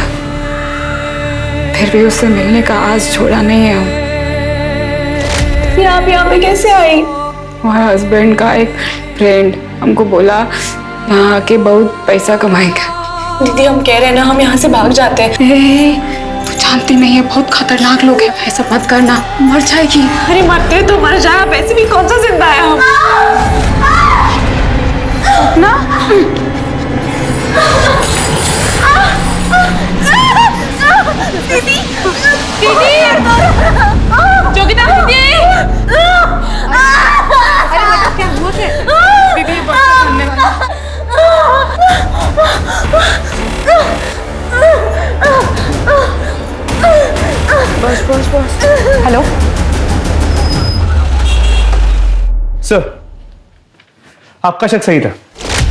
Speaker 17: फिर भी उससे मिलने का आज छोड़ा नहीं है हम।
Speaker 6: फिर आप यहाँ पे कैसे आई?
Speaker 17: हमारे हस्बैंड का एक फ्रेंड हमको बोला यहाँ आके बहुत पैसा कमाएगा।
Speaker 6: दीदी, हम कह रहे हैं ना, हम यहाँ से भाग जाते हैं।
Speaker 17: तू जानती नहीं है, बहुत खतरनाक लोग हैं, ऐसा मत करना, मर जाएगी।
Speaker 6: अरे मरते तो मर जाए, वैसे भी कौन सा जिंदा है हम।
Speaker 17: ना
Speaker 2: दीदी, दीदी, योगिता दीदी।
Speaker 17: अरे बेटा, क्या हुआ? दीदी,
Speaker 6: बस बस बस।
Speaker 17: हेलो
Speaker 8: सर, आपका शक सही था।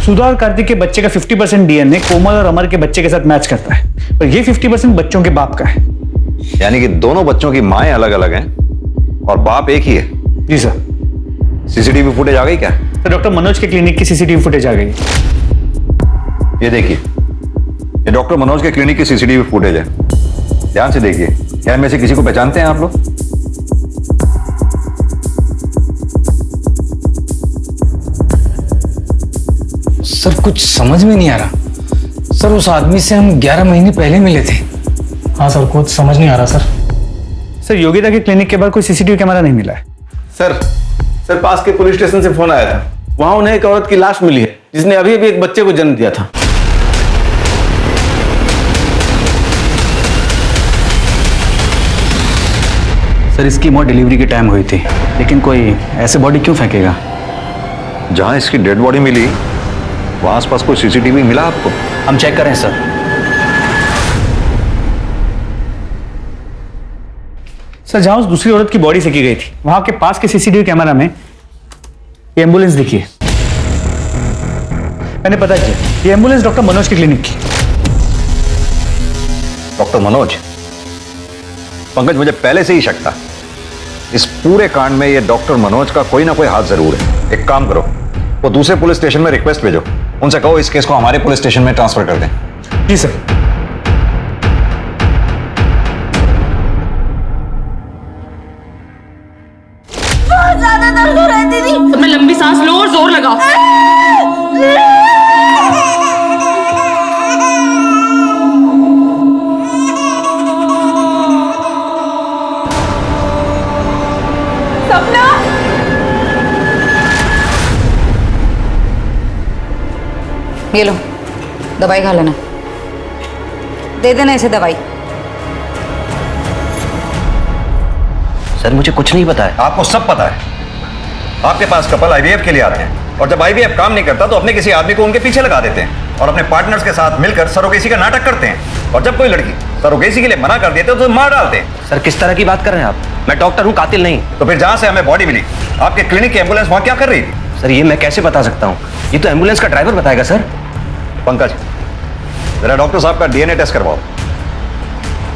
Speaker 8: सुधा और कार्तिक के बच्चे का 50% DNA कोमल और अमर के बच्चे के साथ मैच करता है, पर ये 50% बच्चों के बाप का है।
Speaker 7: यानी कि दोनों बच्चों की माएं अलग अलग हैं और बाप एक ही है?
Speaker 8: जी सर।
Speaker 7: CCTV फुटेज आ गई क्या?
Speaker 8: तो डॉक्टर मनोज के क्लिनिक की CCTV फुटेज आ गई।
Speaker 7: ये देखिए, ये डॉक्टर मनोज के क्लिनिक की CCTV फुटेज है, ध्यान से देखिए। क्या इनमें से किसी को पहचानते हैं आप लोग?
Speaker 13: सर, कुछ समझ में नहीं आ रहा। सर, उस आदमी से हम 11 महीने पहले मिले थे।
Speaker 12: हाँ सर, कुछ समझ नहीं आ रहा सर।
Speaker 8: सर, योगिता के क्लिनिक के बाद कोई CCTV कैमरा नहीं मिला है।
Speaker 16: सर, पास के पुलिस स्टेशन से फोन आया था, वहां उन्हें एक औरत की लाश मिली है जिसने अभी अभी एक बच्चे को जन्म दिया था।
Speaker 8: सर इसकी मौत डिलीवरी के टाइम हुई थी, लेकिन कोई ऐसे बॉडी क्यों फेंकेगा?
Speaker 7: जहां इसकी डेड बॉडी मिली वहां आसपास कोई सीसीटीवी मिला आपको?
Speaker 8: हम चेक करें सर। सर जहां उस दूसरी औरत की बॉडी फेंकी गई थी वहां के पास के सीसीटीवी कैमरा में ये एम्बुलेंस दिखी है। मैंने पता किया, ये एम्बुलेंस डॉक्टर मनोज की क्लिनिक की।
Speaker 7: डॉक्टर मनोज? पंकज, मुझे पहले से ही शक था इस पूरे कांड में ये डॉक्टर मनोज का कोई ना कोई हाथ जरूर है। एक काम करो, वो दूसरे पुलिस स्टेशन में रिक्वेस्ट भेजो, उनसे कहो इस केस को हमारे पुलिस स्टेशन में ट्रांसफर कर दें।
Speaker 8: जी सर।
Speaker 2: बहुत ज्यादा दर्द हो रहा है दीदी। तुमने लंबी सांस लो और जोर लगाओ। सपना,
Speaker 5: ये लो, दवाई खा लेना। दे देना इसे दवाई।
Speaker 14: सर मुझे कुछ नहीं पता है।
Speaker 7: आपको सब पता है। आपके पास कपल आईवीएफ के लिए आते हैं और जब आईवीएफ काम नहीं करता तो अपने किसी आदमी को उनके पीछे लगा देते हैं और अपने पार्टनर्स के साथ मिलकर सरोगेसी का नाटक करते हैं। और जब कोई लड़की सरोगेसी के लिए मना कर देते तो मार डालते हैं।
Speaker 14: सर किस तरह की बात कर रहे हैं आप? मैं डॉक्टर हूँ, कातिल नहीं।
Speaker 7: तो फिर जहां से हमें बॉडी मिली, आपके क्लिनिक की एम्बुलेंस वहां क्या कर रही थी?
Speaker 14: सर ये मैं कैसे बता सकता हूँ? ये तो एम्बुलेंस का ड्राइवर बताएगा सर।
Speaker 7: पंकज, जरा डॉक्टर साहब का डीएनए टेस्ट करवाओ,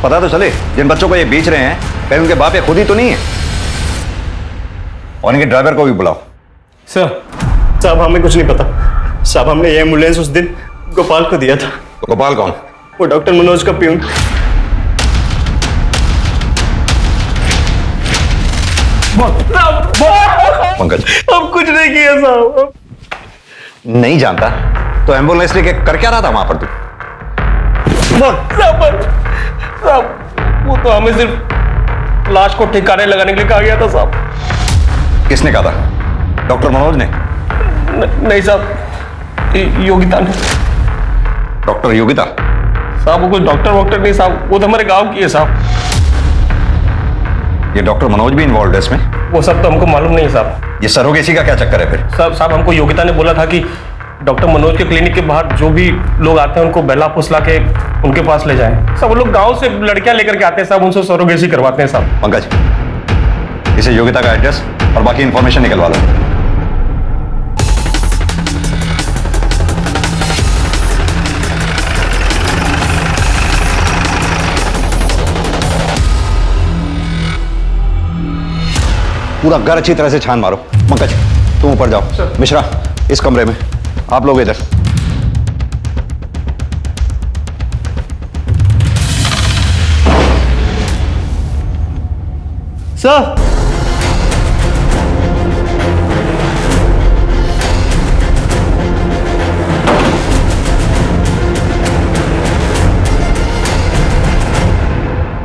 Speaker 7: पता तो चले जिन बच्चों को ये बेच रहे हैं कहीं उनके बाप या खुद ही तो नहीं है। और इनके ड्राइवर को भी बुलाओ।
Speaker 12: सर साहब हमें कुछ नहीं पता। साहब हमने ये एम्बुलेंस उस दिन गोपाल को दिया था।
Speaker 7: तो गोपाल कौन?
Speaker 12: वो डॉक्टर मनोज का प्यून।
Speaker 7: पंकज,
Speaker 12: अब कुछ नहीं किया साहब।
Speaker 7: नहीं जानता तो एम्बुलेंस लेके कर क्या रहा था वहां पर तू?
Speaker 15: साहब वो तो हमें सिर्फ लाश को ठिकाने लगाने के लिए कहा गया था साहब।
Speaker 7: किसने कहा था? डॉक्टर मनोज ने?
Speaker 15: नहीं साहब, योगिता ने।
Speaker 7: डॉक्टर योगिता?
Speaker 15: साहब वो कोई डॉक्टर वॉक्टर नहीं साहब, वो तो हमारे गांव की है साहब।
Speaker 7: ये डॉक्टर मनोज भी इन्वॉल्व है इसमें?
Speaker 15: वो सब तो हमको मालूम नहीं है साहब।
Speaker 7: ये सरोगेसी का क्या चक्कर है फिर?
Speaker 15: साहब हमको योगिता ने बोला था कि डॉक्टर मनोज के क्लिनिक के बाहर जो भी लोग आते हैं उनको बहला फुसला के उनके पास ले जाएं। सब वो लोग गांव से लड़कियां लेकर के आते हैं साहब, उनसे सरोगेसी करवाते हैं साहब।
Speaker 7: पंकज, इसे योगिता का एड्रेस और बाकी इंफॉर्मेशन निकलवा लो। पूरा घर अच्छी तरह से छान मारो। पंकज तुम ऊपर जाओ, मिश्रा इस कमरे में, आप लोग इधर।
Speaker 12: सर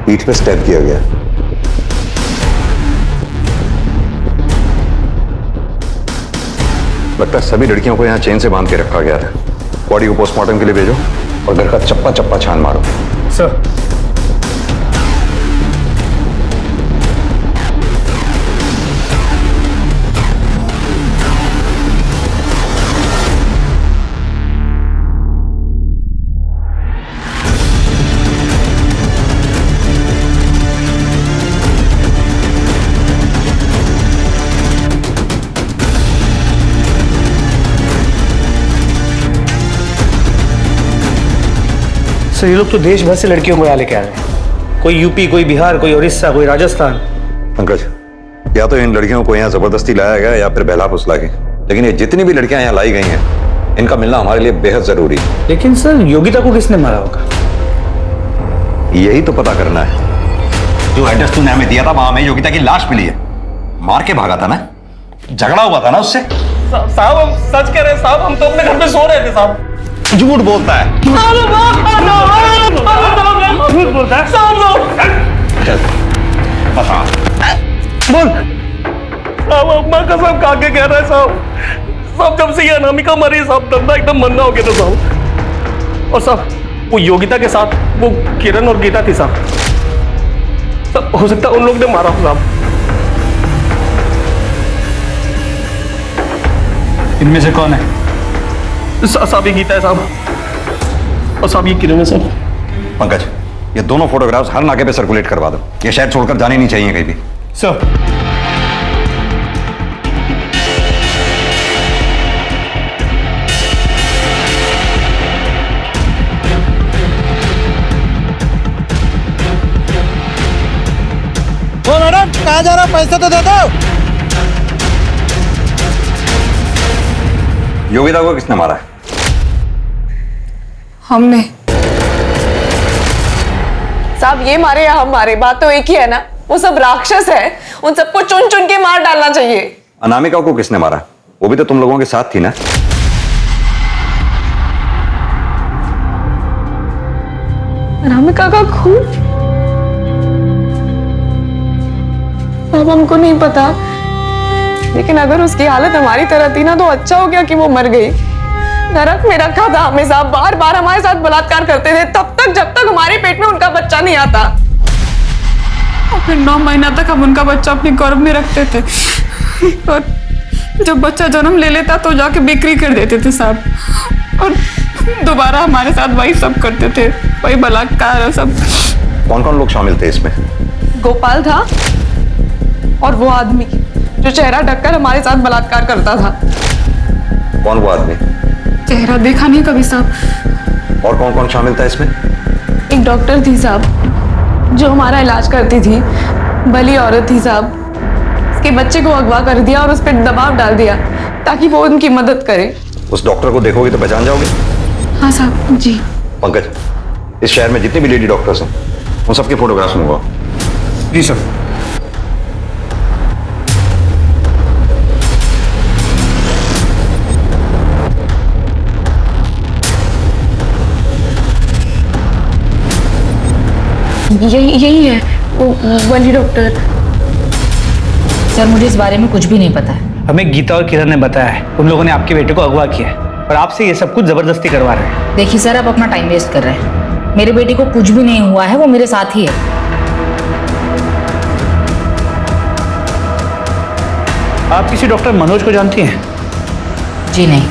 Speaker 7: पीठ पे स्टेप किया गया। लगता है सभी लड़कियों को यहां चेन से बांध के रखा गया था। बॉडी को पोस्टमार्टम के लिए भेजो और घर का चप्पा चप्पा छान मारो।
Speaker 12: सर
Speaker 8: सर ये लोग तो देश भर से लड़कियों को यहाँ लेके आ रहे हैं। कोई यूपी, कोई बिहार, कोई उड़ीसा, कोई राजस्थान।
Speaker 7: पंकज, या तो इन लड़कियों को यहाँ जबरदस्ती लाया गया या फिर बहला फुसला के, लेकिन ये जितनी भी लड़कियां यहाँ लाई गई हैं इनका मिलना हमारे लिए बेहद जरूरी है।
Speaker 8: लेकिन सर योगिता को किसने मारा होगा?
Speaker 7: यही तो पता करना है। जो एड्रेस तूने हमें दिया था वहां हमें योगिता की लाश मिली है। मार के भागा था ना, झगड़ा हुआ था ना उससे।
Speaker 15: साहब हम सच कह रहे हैं साहब, हम तो अपने घर पे सो रहे थे साहब।
Speaker 7: झूठ बोलता है।
Speaker 15: झूठ बोलता है साहब।
Speaker 7: चल बता,
Speaker 15: बोल। साहब अम्मा कसम खा के कह रहा है साहब, साहब जब से ये अनामिका मरी साहब धंधा एकदम मंदा हो गया था साहब। और साहब वो योगिता के साथ वो किरण और गीता थी साहब। हो सकता है उन लोग ने मारा हो साहब।
Speaker 8: इनमें से कौन है?
Speaker 15: साहब ये गीता है साहब, और साहब ये किरण है साहब।
Speaker 7: पंकज, ये दोनों फोटोग्राफ्स हर नाके पे सर्कुलेट करवा दो। ये शहर छोड़कर जाने नहीं चाहिए कहीं भी।
Speaker 8: सर।
Speaker 11: ओ मैडम, कहाँ जा रहा? पैसा तो दे दो।
Speaker 7: योगिता को किसने मारा है?
Speaker 17: हमने।
Speaker 2: साहब ये मारे या हम मारे, बात तो एक ही है ना। वो सब राक्षस है, उन सबको चुन चुन के मार डालना चाहिए।
Speaker 7: अनामिका को किसने मारा? वो भी तो तुम लोगों के साथ थी ना?
Speaker 17: अनामिका का खून? अब हमको नहीं पता, लेकिन अगर उसकी हालत हमारी तरह थी ना तो अच्छा हो गया कि वो मर गई। नरक में रखा था हमें साहब, बार बार हमारे साथ बलात्कार करते थे तब तक जब तक हमारे पेट में उनका बच्चा नहीं आता। और फिर 9 महीना तक हम उनका बच्चा अपने गर्भ में रखते थे, और जब बच्चा जन्म ले लेता तो जाके बिक्री कर देते थे साहब, और दोबारा हमारे साथ वही सब करते थे, वही बलात्कार और सब।
Speaker 7: कौन कौन लोग शामिल थे इसमें?
Speaker 17: गोपाल था, और वो आदमी जो चेहरा ढककर हमारे साथ बलात्कार करता था।
Speaker 7: कौन वो आदमी?
Speaker 17: चेहरा देखा नहीं कभी साहब।
Speaker 7: और कौन कौन शामिल था इसमें?
Speaker 17: एक डॉक्टर थी साहब, जो हमारा इलाज करती थी, भली औरत थी साहब। उसके बच्चे को अगवा कर दिया और उस पर दबाव डाल दिया ताकि वो उनकी मदद करे।
Speaker 7: उस डॉक्टर को देखोगे तो पहचान जाओगे?
Speaker 17: हाँ साहब जी।
Speaker 7: पंकज, इस शहर में जितनी भी लेडी डॉक्टर्स हैं उन सबके फोटोग्राफ्स मंगवाओ।
Speaker 8: जी सर।
Speaker 17: यही है वो वाली डॉक्टर।
Speaker 5: सर, मुझे इस बारे में कुछ भी नहीं पता है।
Speaker 8: हमें गीता और किरण ने बताया है उन लोगों ने आपके बेटे को अगवा किया है और आपसे ये सब कुछ जबरदस्ती करवा रहे हैं।
Speaker 5: देखिए सर, आप अपना टाइम वेस्ट कर रहे हैं। मेरे बेटे को कुछ भी नहीं हुआ है, वो मेरे साथ ही है।
Speaker 8: आप किसी डॉक्टर मनोज को जानती हैं?
Speaker 5: जी नहीं।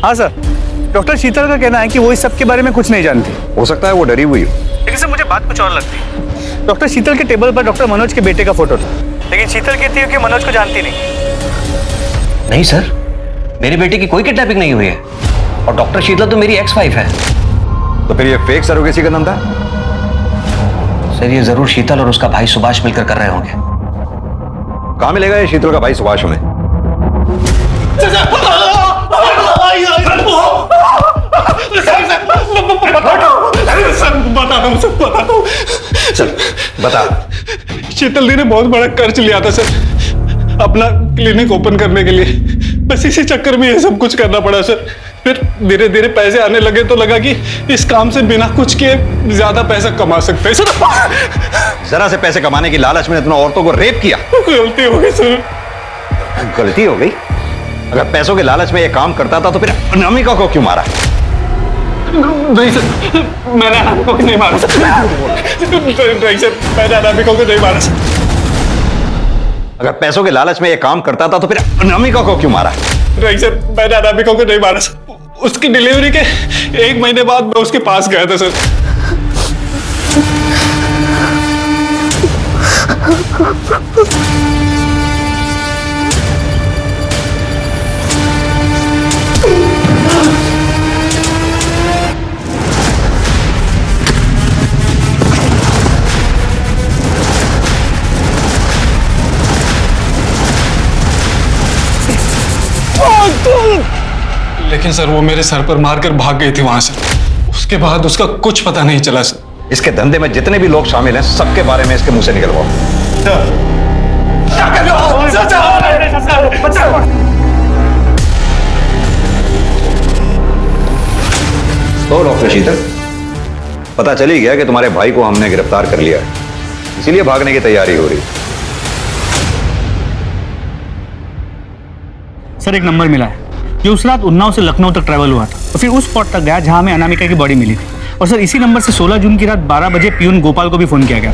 Speaker 8: हाँ सर, डॉक्टर शीतल का कहना है कि वो इस सब के बारे में कुछ नहीं जानती।
Speaker 7: हो सकता है वो डरी हुई हो।
Speaker 8: लेकिन सर मुझे बात कुछ और लगती है। डॉक्टर शीतल के टेबल पर डॉक्टर मनोज के बेटे का फोटो था, लेकिन शीतल कहती है कि मनोज को जानती नहीं।
Speaker 14: नहीं सर, मेरे बेटे की कोई किडनैपिंग नहीं हुई है, और डॉक्टर शीतल तो मेरी एक्स-वाइफ है।
Speaker 7: तो फिर ये फेक सरोगेसी का धंधा?
Speaker 14: सर ये जरूर शीतल और उसका भाई सुभाष मिलकर कर रहे होंगे।
Speaker 7: कहां मिलेगा ये शीतल का भाई सुभाष हमें? चल बता।
Speaker 12: शीतल दी ने बहुत बड़ा कर्ज लिया था सर, अपना क्लिनिक ओपन करने के लिए। बस इसी चक्कर में ये सब कुछ करना पड़ा सर। फिर धीरे धीरे पैसे आने लगे तो लगा कि इस काम से बिना कुछ किए ज्यादा पैसा कमा सकते हैं सर।
Speaker 7: जरा से पैसे कमाने की लालच में इतना औरतों को रेप किया।
Speaker 12: गलती हो गई सर।
Speaker 7: गलती हो गई? अगर पैसों के लालच में ये काम करता था तो फिर अनामिका को क्यों मारा?
Speaker 12: नहीं सर, मैंने अनामिका को नहीं मारा सर। नहीं सर, मैंने अनामिका को नहीं मारा सर।
Speaker 7: अगर पैसों के लालच में ये काम करता था तो फिर अनामिका को क्यों मारा?
Speaker 12: नहीं सर, मैंने अनामिका को नहीं मारा सर। उसकी डिलीवरी के 1 महीने बाद मैं उसके पास गया था सर। लेकिन सर वो मेरे सर पर मारकर भाग गई थी वहां से। उसके बाद उसका कुछ पता नहीं चला सर।
Speaker 7: इसके धंधे में जितने भी लोग शामिल हैं सबके बारे में इसके मुंह से निकलवाओ। तो डॉक्टर शीतल, पता चल ही गया कि तुम्हारे भाई को हमने गिरफ्तार कर लिया है, इसीलिए भागने की तैयारी हो रही।
Speaker 8: सर एक नंबर मिला है, ये उस रात उन्नाव से लखनऊ तक ट्रैवल हुआ था, तो फिर उस स्पॉट तक गया जहां हमें अनामिका की बॉडी मिली थी। और सर इसी नंबर से 16 जून की रात 12 बजे पियून गोपाल को भी फोन किया गया।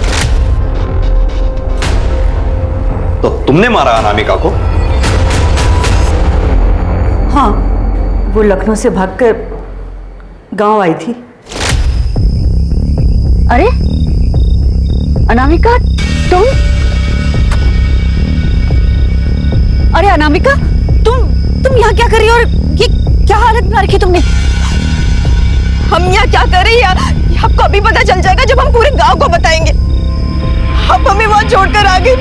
Speaker 7: तो तुमने मारा अनामिका को?
Speaker 5: हाँ, वो लखनऊ से भागकर गांव आई थी।
Speaker 18: अरे अनामिका, तुम? अरे अनामिका, तुम यहाँ क्या कर रही हो? और ये क्या हालत बना रखी तुमने?
Speaker 6: हम यहाँ क्या कर रहे हैं ये आपको अभी पता चल जाएगा जब हम पूरे गांव को बताएंगे। आप हमें वहां छोड़कर आ गए,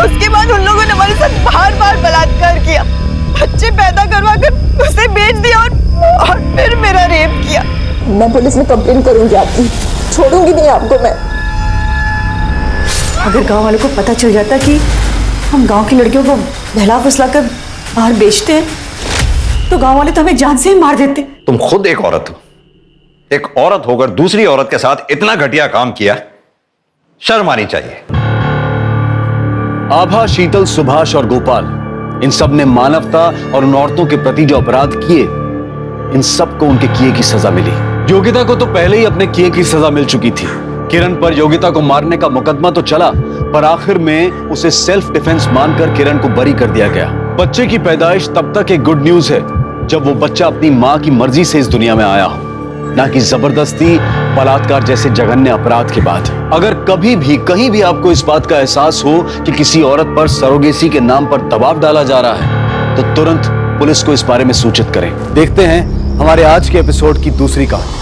Speaker 6: उसके बाद उन लोगों ने हमारे साथ बार बार बलात्कार किया, बच्चे पैदा करवा कर उसे बेच दिया और फिर मेरा रेप किया।
Speaker 18: मैं पुलिस में कंप्लेन करूंगी आपकी, छोड़ूंगी नहीं आपको मैं।
Speaker 5: अगर गांव वालों को पता चल जाता कि हम गांव की लड़कियों को बहला फुसला कर बाहर बेचते हैं तो गांव वाले तो हमें जान से ही मार देते।
Speaker 7: तुम खुद एक औरत हो, एक औरत होकर दूसरी औरत के साथ इतना घटिया काम किया, शर्म आनी चाहिए।
Speaker 1: आभा, शीतल, सुभाष और गोपाल, इन सब ने मानवता और उन औरतों के प्रति जो अपराध किए, इन सब को उनके किए की सजा मिली। योगिता को तो पहले ही अपने किए की सजा मिल चुकी थी। किरण पर योगिता को मारने का मुकदमा तो चला, पर आखिर में उसे सेल्फ डिफेंस मानकर किरण को बरी कर दिया गया। बच्चे की पैदाइश तब तक एक गुड न्यूज है जब वो बच्चा अपनी मां की मर्जी से इस दुनिया में आया हो, ना कि जबरदस्ती, बलात्कार जैसे जघन्य अपराध के बाद। अगर कभी भी कहीं भी आपको इस बात का एहसास हो कि किसी औरत पर सरोगेसी के नाम पर दबाव डाला जा रहा है तो तुरंत पुलिस को इस बारे में सूचित करें। देखते हैं हमारे आज के एपिसोड की दूसरी कहानी।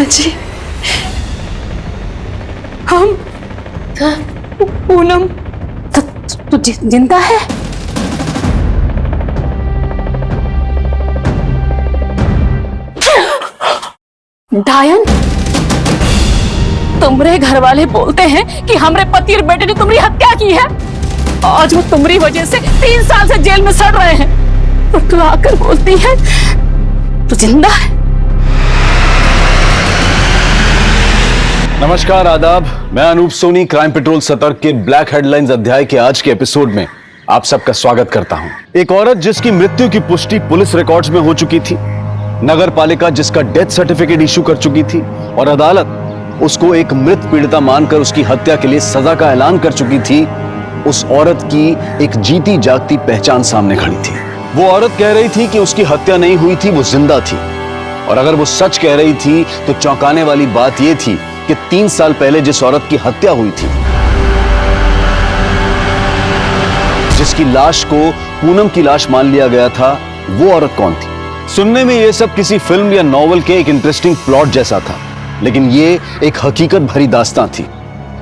Speaker 6: जी, हम पूनम
Speaker 18: तू जिंदा है? डायन, तुमरे घर वाले बोलते हैं कि हमरे पति और बेटे ने तुम्हारी हत्या की है। आज वो तुम्हारी वजह से 3 साल से जेल में सड़ रहे हैं और तू आकर बोलती है तू जिंदा है।
Speaker 1: नमस्कार, आदाब। मैं अनूप सोनी क्राइम पेट्रोल सतर्क के ब्लैक हेडलाइंस अध्याय के आज के एपिसोड में आप सबका स्वागत करता हूं। एक औरत जिसकी मृत्यु की पुष्टि पुलिस रिकॉर्ड्स में हो चुकी थी, नगर पालिका जिसका डेथ सर्टिफिकेट इशू कर चुकी थी और अदालत उसको एक मृत पीड़िता मानकर उसकी हत्या के लिए सजा का ऐलान कर चुकी थी, उस औरत की एक जीती जागती पहचान सामने खड़ी थी। वो औरत कह रही थी कि उसकी हत्या नहीं हुई थी, वो जिंदा थी। और अगर वो सच कह रही थी तो चौंकाने वाली बात यह थी कि 3 साल पहले जिस औरत की हत्या हुई थी, जिसकी लाश को पूनम की लाश मान लिया गया था, वो औरत कौन थी? सुनने में ये सब किसी फिल्म या नॉवल के एक इंटरेस्टिंग प्लॉट जैसा था, लेकिन ये एक हकीकत भरी दास्तां थी।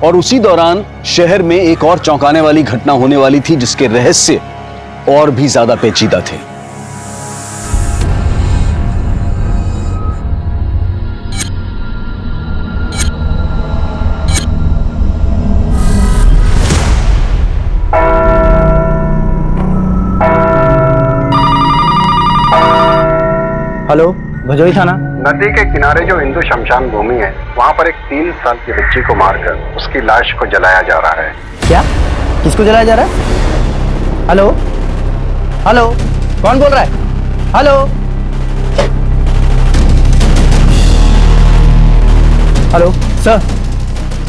Speaker 1: और उसी दौरान शहर में एक और चौंकाने वाली घटना होने वाली थी जिसके रहस्य और भी ज्यादा पेचीदा थे।
Speaker 11: हेलो, भजोई थाना।
Speaker 19: नदी के किनारे जो हिंदू शमशान भूमि है, वहाँ पर एक 3 साल की बच्ची को मारकर उसकी लाश को जलाया जा रहा है।
Speaker 11: क्या? किसको जलाया जा रहा है? हेलो हेलो, कौन बोल रहा है? Hello hello sir,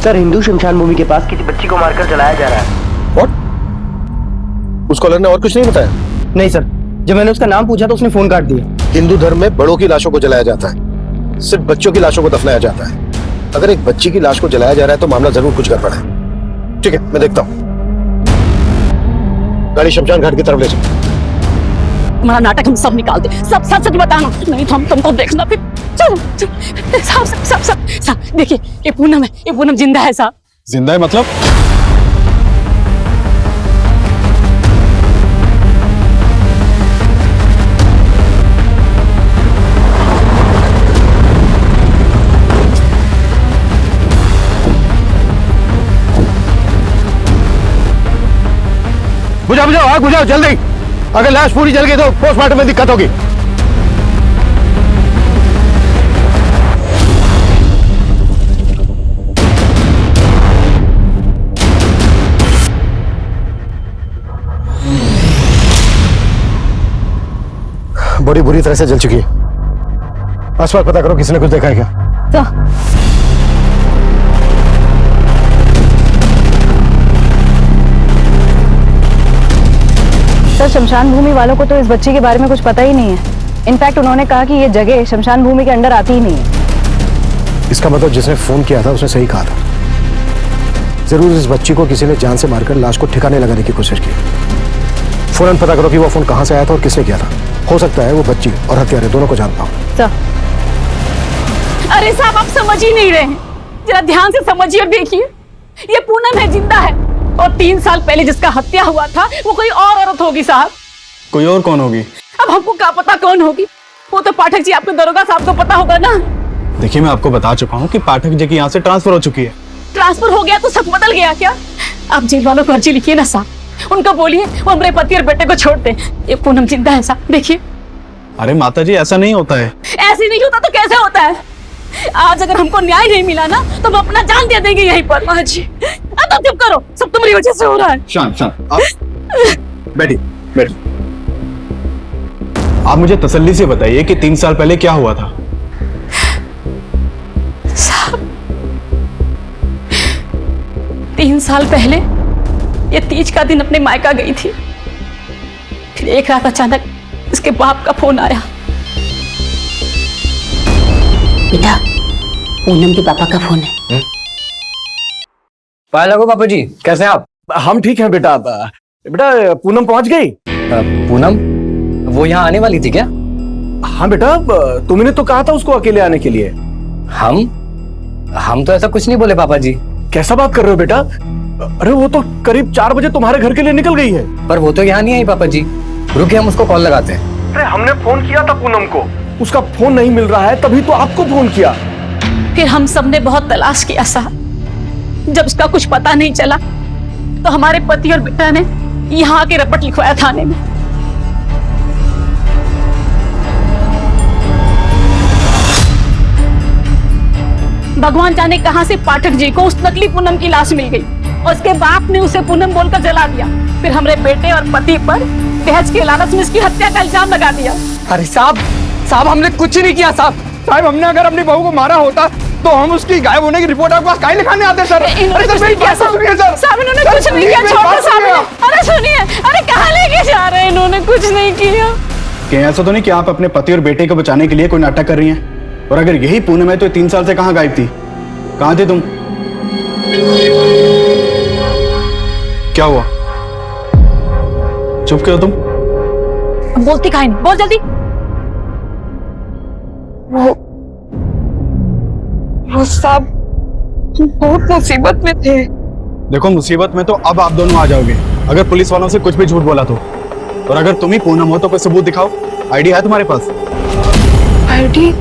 Speaker 11: sir Hindu शमशान भूमि के पास किसी बच्ची को मारकर जलाया जा रहा है।
Speaker 20: व्हाट? उस कॉलर ने और कुछ नहीं बताया?
Speaker 11: नहीं सर, जब मैंने उसका नाम पूछा तो उसने फोन काट दिया।
Speaker 20: हिंदू धर्म में बड़ों की लाशों को जलाया जाता है, सिर्फ बच्चों की लाशों को दफनाया जाता है। अगर एक बच्ची की लाश को जलाया जा रहा है तो मामला जरूर कुछ गड़बड़ है। ठीक है, मैं देखता हूँ। गाड़ी शमशान घाट की तरफ ले चलो।
Speaker 18: तुम्हारा नाटक हम सब निकाल दे, सब सच सच बताना, नहीं तो हम तुमको देखना फिर। चलो चलो साहब साहब साहब साहब देखिए, ये पूनम है, ये पूनम जिंदा है साहब।
Speaker 12: जिंदा है मतलब?
Speaker 20: बुझाओ बुझाओ, आग बुझाओ जल्दी। अगर लाश पूरी जल गई तो पोस्टमार्टम में दिक्कत होगी। बॉडी बुरी तरह से जल चुकी है। आसपास पता करो किसी ने कुछ देखा है क्या?
Speaker 3: सर, शमशान भूमि वालों को तो इस बच्ची के बारे में कुछ पता ही नहीं है। इनफैक्ट उन्होंने कहा कि ये जगह शमशान भूमि के अंडर आती ही नहीं है।
Speaker 20: इसका मतलब जिसने फोन किया था उसने सही कहा था। जरूर इस बच्ची को किसी ने जान से मारकर लाश को ठिकाने लगाने की कोशिश की। फौरन पता करो कि वो फोन कहां से आया था और किसने किया था। हो सकता है वो बच्ची और हत्यारे दोनों को जानता हो।
Speaker 3: सर,
Speaker 18: अरे साहब, आप समझ ही नहीं रहे हैं, जरा ध्यान से समझिए और देखिए। ये पूनम है, जिंदा है, और 3 साल पहले जिसका हत्या हुआ था वो कोई और औरत होगी साहब।
Speaker 12: कोई और कौन होगी?
Speaker 18: अब हमको क्या पता कौन होगी, वो तो पाठक जी आपके दरोगा साहब को पता होगा ना।
Speaker 12: देखिए, मैं आपको बता चुका हूँ कि पाठक जी की यहाँ से ट्रांसफर हो चुकी है।
Speaker 18: ट्रांसफर हो गया तो सब बदल गया क्या? आप जेल वालों को अर्जी लिखिए ना साहब, उनको बोलिए वो हमारे पति और बेटे को छोड़ दे। ये पूनम जिंदा है साहब, देखिए।
Speaker 12: अरे माता जी, ऐसा नहीं होता है।
Speaker 18: ऐसे नहीं होता तो कैसे होता है? आज अगर हमको न्याय नहीं मिला ना तो हम अपना जान दे देंगे यहीं पर। माँ जी, अब तो चुप करो, सब तुम्हारी वजह से हो रहा है।
Speaker 12: शांत शांत, आप बैठिए बैठिए। आप मुझे तसल्ली से बताइए कि 3 साल पहले क्या हुआ था?
Speaker 18: साहब, 3 साल पहले ये तीज का दिन अपने मायका गई थी। फिर एक रात अचानक इसके बाप का फोन आया।
Speaker 5: बेटा, पूनम के पापा का फोन है।
Speaker 21: पाया लगो पापा जी, कैसे हैं आप?
Speaker 20: हम ठीक हैं बेटा। बेटा, पूनम पहुंच गई?
Speaker 21: पूनम वो यहाँ आने वाली थी क्या?
Speaker 20: हाँ बेटा, तुमने तो कहा था उसको अकेले आने के लिए।
Speaker 21: हम तो ऐसा कुछ नहीं बोले पापा जी।
Speaker 20: कैसा बात कर रहे हो बेटा? अरे वो तो करीब 4 बजे तुम्हारे घर के लिए निकल गई है।
Speaker 21: पर वो तो यहाँ नहीं आई पापा जी। रुकिए, हम उसको कॉल लगाते हैं।
Speaker 20: अरे हमने फोन किया था पूनम को, उसका फोन नहीं मिल रहा है, तभी तो आपको फोन किया।
Speaker 18: फिर हम सबने बहुत तलाश किया साहब। जब उसका कुछ पता नहीं चला तो हमारे पति और बेटा ने यहाँ आके रपट लिखवाया थाने में। भगवान जाने कहां से पाठक जी को उस नकली पूनम की लाश मिल गई और उसके बाप ने उसे पूनम बोलकर जला दिया। फिर हमारे बेटे और पति पर दहेज के लालच में इसकी हत्या का इल्जाम लगा दिया।
Speaker 21: अरे साहब हमने कुछ नहीं किया साहब।
Speaker 20: हमने अगर अपनी बहू को मारा होता तो हम उसकी गायब होने की रिपोर्ट आपके पास काहे लिखाने आते सर?
Speaker 18: इन्होंने कुछ नहीं किया साहब, इन्होंने कुछ नहीं किया। छोड़ो साहब, अरे सुनिए, अरे कहाँ लेके जा रहे हैं? इन्होंने कुछ नहीं किया।
Speaker 12: क्या ऐसा तो नहीं कि आप अपने पति और बेटे को बचाने के लिए कोई नाटक कर रही हैं? और अगर यही पूनम है तो 3 साल से कहाँ गायब थी? कहाँ थे तुम? क्या हुआ? चुप क्यों तुम?
Speaker 18: बोलती काहे नहीं? बोल जल्दी। वो साहब,
Speaker 17: बहुत मुसीबत में थे।
Speaker 9: देखो मुसीबत में तो अब आप दोनों आ जाओगे अगर पुलिस वालों से कुछ भी झूठ बोला तो। और अगर तुम ही पूनम हो तो कोई सबूत दिखाओ। आईडी है तुम्हारे पास?
Speaker 17: आईडी?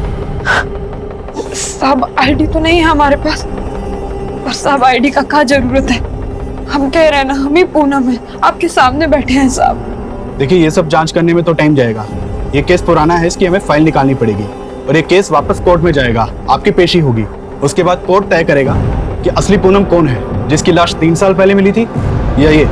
Speaker 17: साहब आईडी तो नहीं है हमारे पास। और साहब आईडी का क्या जरूरत है? हम कह रहे हैं ना, हम ही पूनम है, आपके सामने बैठे हैं साहब।
Speaker 9: देखिए ये सब जांच करने में तो टाइम जाएगा। ये केस पुराना है, इसकी हमें फाइल निकालनी पड़ेगी और ये केस वापस कोर्ट में जाएगा, आपकी पेशी होगी। उसके बाद कोर्ट तय करेगा कि असली पूनम कौन है, जिसकी लाश 3 साल पहले मिली थी या ये।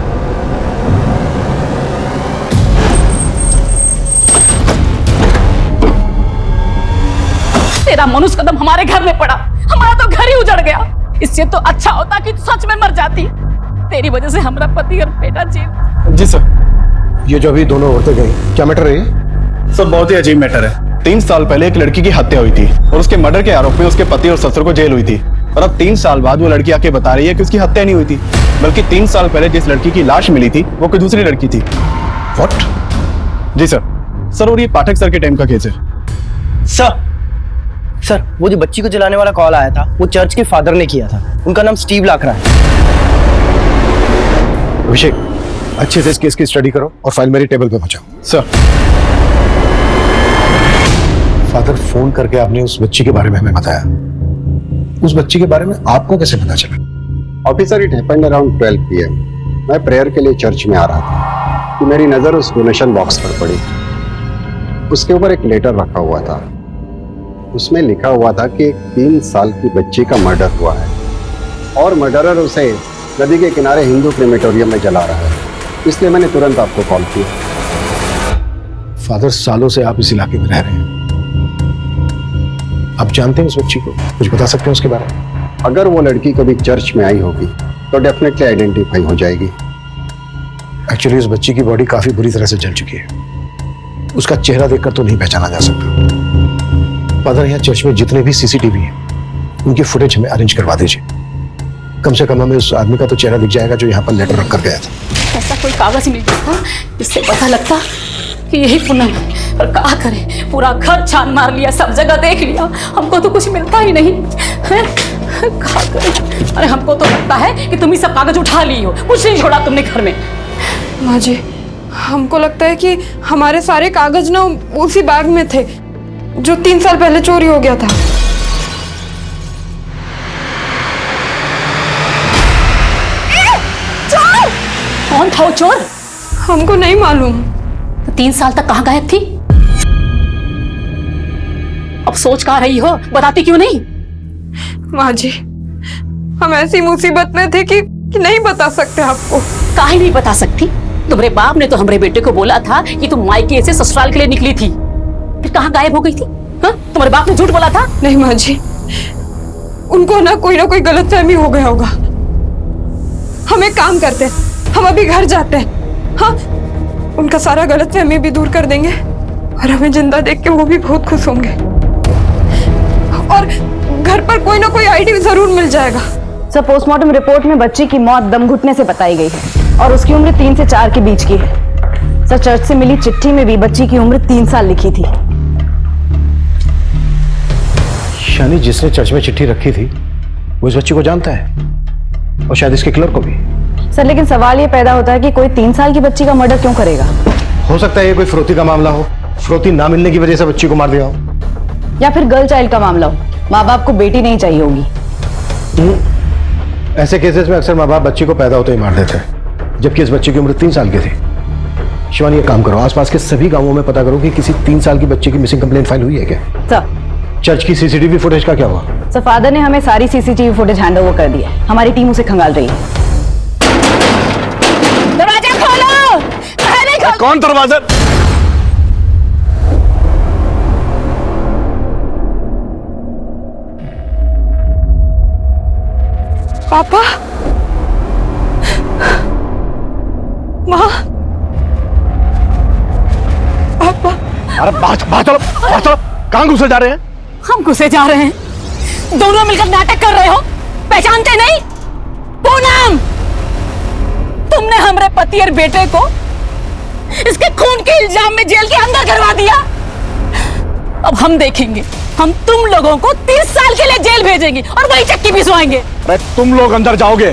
Speaker 18: तेरा मनुष्य कदम हमारे घर में पड़ा, हमारा तो घर ही उजड़ गया। इससे तो अच्छा होता कि तू सच में मर जाती। तेरी वजह से हमारा पति और बेटा जेल।
Speaker 9: जी सर।
Speaker 20: ये जो अभी दोनों औरतें गई, क्या मैटर है ये?
Speaker 9: सर बहुत ही अजीब मैटर है। 3 साल पहले एक लड़की की हत्या हुई थी और उसके मर्डर के आरोप में उसके पति और ससुर को जेल हुई थी। और अब 3 साल बाद वो लड़की आके बता रही है कि उसकी हत्या नहीं हुई थी, बल्कि 3 साल पहले जिस लड़की की लाश मिली थी वो कोई दूसरी लड़की थी।
Speaker 20: व्हाट?
Speaker 9: जी सर और ये पाठक सर के टाइम का केस है।
Speaker 22: सर वो जो बच्ची को जलाने वाला कॉल आया था वो चर्च के फादर ने किया था। उनका नाम स्टीव लाकरा है।
Speaker 20: अभिषेक अच्छे से इस केस की स्टडी करो और फाइल मेरी टेबल पे पहुंचाओ।
Speaker 9: सर।
Speaker 20: फादर फोन करके आपने उस बच्ची के बारे में हमें बताया। उस बच्ची के बारे में आपको कैसे पता चला?
Speaker 19: Officer it happened around 12 PM। मैं प्रेयर के लिए चर्च में आ रहा था कि मेरी नजर उस डोनेशन बॉक्स पर पड़ी। उसके ऊपर एक लेटर रखा हुआ था। उसमें लिखा हुआ था कि एक 3 साल की बच्ची का मर्डर हुआ है और मर्डरर उसे नदी के किनारे हिंदू क्रेमेटोरियम में जला रहा है। इसलिए मैंने तुरंत आपको कॉल किया।
Speaker 20: फादर सालों से आप इस इलाके में रह रहे हैं, आप जानते हैं उस बच्ची को? कुछ बता सकते हैं उसके बारे में?
Speaker 19: अगर वो लड़की कभी चर्च में आई होगी तो डेफिनेटली आइडेंटिफाई हो जाएगी।
Speaker 20: एक्चुअली उस बच्ची की बॉडी काफी बुरी तरह से जल चुकी है। उसका चेहरा देखकर तो नहीं पहचाना जा सकता। फादर यहाँ चर्च में जितने भी सीसीटीवी हैं उनकी फुटेज हमें अरेंज करवा दीजिए। कम से कम हमें उस आदमी का तो चेहरा दिख जाएगा जो यहाँ पर लेटर रख कर गया था।
Speaker 18: ऐसा कोई कागज मिल जाता जिससे पता लगता कि यही पूनम है। और क्या करें, पूरा घर छान मार लिया, सब जगह देख लिया, हमको तो कुछ मिलता ही नहीं है। क्या करें? अरे हमको तो लगता है कि तुम ही सब कागज उठा ली हो, कुछ नहीं छोड़ा तुमने घर में।
Speaker 17: माँ जी हमको लगता है कि हमारे सारे कागज ना उसी बैग में थे जो 3 साल पहले चोरी हो गया था।
Speaker 18: चोर? कौन था वो चोर?
Speaker 17: हमको नहीं मालूम।
Speaker 18: तो 3 साल तक कहाँ गायब थी? अब सोच कहाँ रही हो, बताती क्यों नहीं?
Speaker 17: माँ जी हम ऐसी मुसीबत में थे कि नहीं बता सकते आपको।
Speaker 18: काहे नहीं बता सकती? तुम्हारे बाप ने तो हमारे बेटे को बोला था कि तुम मायके से ससुराल के लिए निकली थी, फिर कहाँ गायब हो गई थी? हाँ? तुम्हारे बाप ने झूठ बोला था?
Speaker 17: नहीं माँ जी, उनको ना कोई गलतफहमी हो गया होगा। हम एक काम करते हैं, हम अभी घर जाते हैं। हाँ उनका सारा गलतफहमी भी दूर कर देंगे और हमें जिंदा देख के वो भी बहुत खुश होंगे। और घर पर कोई ना कोई आईडी जरूर मिल जाएगा।
Speaker 3: सर पोस्टमार्टम रिपोर्ट में बच्ची की मौत दम घुटने से बताई गई है और उसकी उम्र 3 से 4 के बीच की है। सर चर्च से मिली चिट्ठी में भी बच्ची की उम्र 3 साल लिखी थी।
Speaker 20: यानी जिसने चर्च में चिट्ठी रखी थी वो इस बच्ची को जानता है और शायद इसके किलर को भी।
Speaker 3: सर लेकिन सवाल ये पैदा होता है कि कोई 3 साल की बच्ची का मर्डर क्यों करेगा?
Speaker 20: हो सकता है ये कोई फिरौती का मामला हो, फिरौती ना मिलने की वजह से बच्ची को मार दिया हो।
Speaker 3: या फिर गर्ल चाइल्ड का मामला हो, माँ बाप को बेटी नहीं चाहिए होगी।
Speaker 20: ऐसे केसेस में अक्सर माँ बाप बच्ची को पैदा होते ही मार देते हैं, जबकि इस बच्ची की उम्र 3 साल की थी। शिवानी एक काम करो, आसपास के सभी गांवों में पता करो कि किसी 3 साल की बच्ची की मिसिंग कंप्लेंट फाइल हुई है क्या?
Speaker 3: सर
Speaker 20: चर्च की सीसीटीवी फुटेज का क्या हुआ?
Speaker 3: सर फादर ने हमें सारी सीसीटीवी फुटेज हैंड ओवर कर दी है, हमारी टीम उसे खंगाल रही है।
Speaker 18: दरवाजा खोलो! नहीं खोल...
Speaker 9: कौन दरवाजा?
Speaker 17: पापा, माँ, पापा।
Speaker 20: अरे बाहर चलो, कहाँ घुसे जा रहे हैं?
Speaker 18: हम घुसे जा रहे हैं, दोनों मिलकर नाटक कर रहे हो, पहचानते नहीं? पूनम, तुमने हमारे पति और बेटे को इसके खून के इल्जाम में जेल के अंदर करवा दिया। अब हम देखेंगे, हम तुम लोगों को 30 साल के लिए जेल भेजेंगे और वही चक्की पिसवाएंगे।
Speaker 9: अरे तुम लोग अंदर जाओगे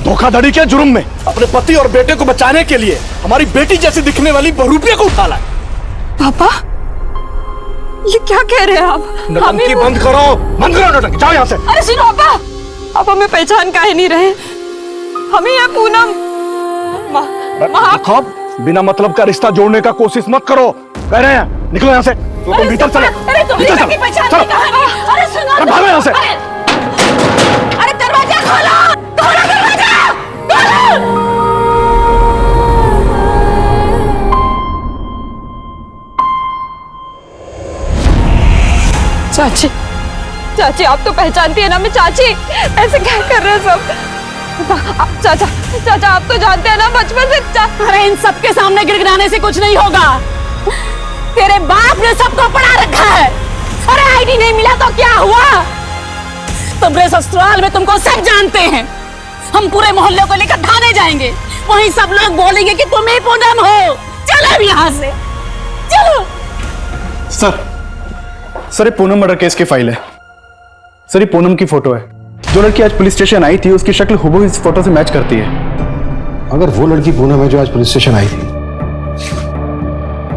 Speaker 9: धोखाधड़ी के जुर्म में। अपने पति और बेटे को बचाने के लिए हमारी बेटी जैसी दिखने वाली बहरूपिया को उठा लाए।
Speaker 17: पापा ये क्या कह रहे हैं आप?
Speaker 9: नौटंकी बंद करो, बंद करो नौटंकी, जाओ यहाँ से।
Speaker 17: अरे सुनो पापा, आप हमें पहचान काहे नहीं रहे? हमें यह पूनम
Speaker 9: खौफ बिना मतलब का रिश्ता जोड़ने का कोशिश मत करो, कह रहे हैं निकलो यहाँ से। तुम भीतर चलो, भीतर चलो, चलो।
Speaker 17: अरे सुनो,
Speaker 9: भागो यहाँ से।
Speaker 17: अरे दरवाजा खोलो, खोलो दरवाजा, खोलो। चाची, चाची आप तो पहचानती है ना मैं चाची, ऐसे क्या कर रहे हैं सब? चाचा, चाचा आप तो जानते हैं ना बचपन से।
Speaker 18: अरे इन सबके सामने गिड़गिड़ाने से कुछ नहीं होगा। तेरे बाप ने सबको पढ़ा रखा है। अरे आईडी नहीं मिला तो क्या हुआ? तुम्हारे ससुराल में तुमको सब जानते हैं। हम पूरे मोहल्ले को लेकर थाने जाएंगे, वहीं सब लोग बोलेंगे कि तुम ही पूनम हो। चलो यहाँ से, चलो।
Speaker 9: सर ये पूनम मर्डर केस की फाइल है। सर ये पूनम की फोटो है। जो लड़की आज पुलिस स्टेशन आई थी उसकी शक्ल हुबहू इस फोटो से मैच करती है।
Speaker 20: अगर वो लड़की पूनम है जो आज पुलिस स्टेशन आई थी,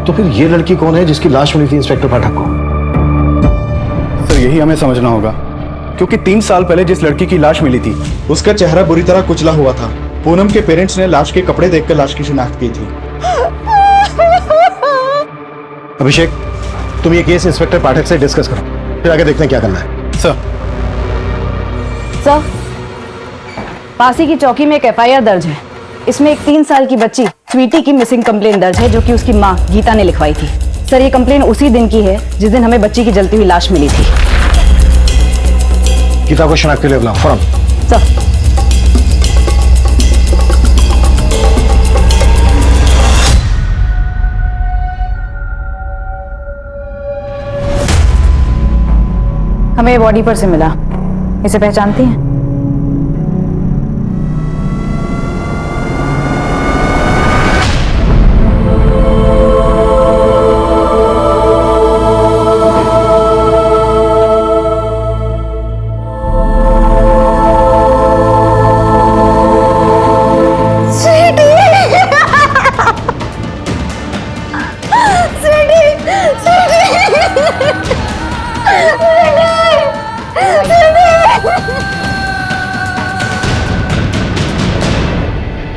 Speaker 20: तो फिर ये लड़की कौन है जिसकी लाश मिली थी इंस्पेक्टर पाठक को?
Speaker 9: सर यही हमें समझना होगा, क्योंकि 3 साल पहले जिस लड़की की लाश मिली थी उसका चेहरा बुरी तरह कुचला हुआ था। पूनम के पेरेंट्स ने लाश के कपड़े देखकर लाश की शिनाख्त की थी।
Speaker 20: अभिषेक, तुम ये केस इंस्पेक्टर पाठक से डिस्कस करो, फिर आगे देखते हैं क्या करना है।
Speaker 9: सर
Speaker 4: पासी की चौकी में एक एफआईआर दर्ज है। इसमें एक 3 साल की बच्ची स्वीटी की मिसिंग कंप्लेन दर्ज है, जो कि उसकी मां गीता ने लिखवाई थी। सर ये कंप्लेन उसी दिन की है जिस दिन हमें बच्ची की जलती हुई लाश मिली थी।
Speaker 20: गीता को शनाख्त के लिए बुलाओ फौरन।
Speaker 4: सर हमें बॉडी पर से मिला, इसे पहचानती हैं?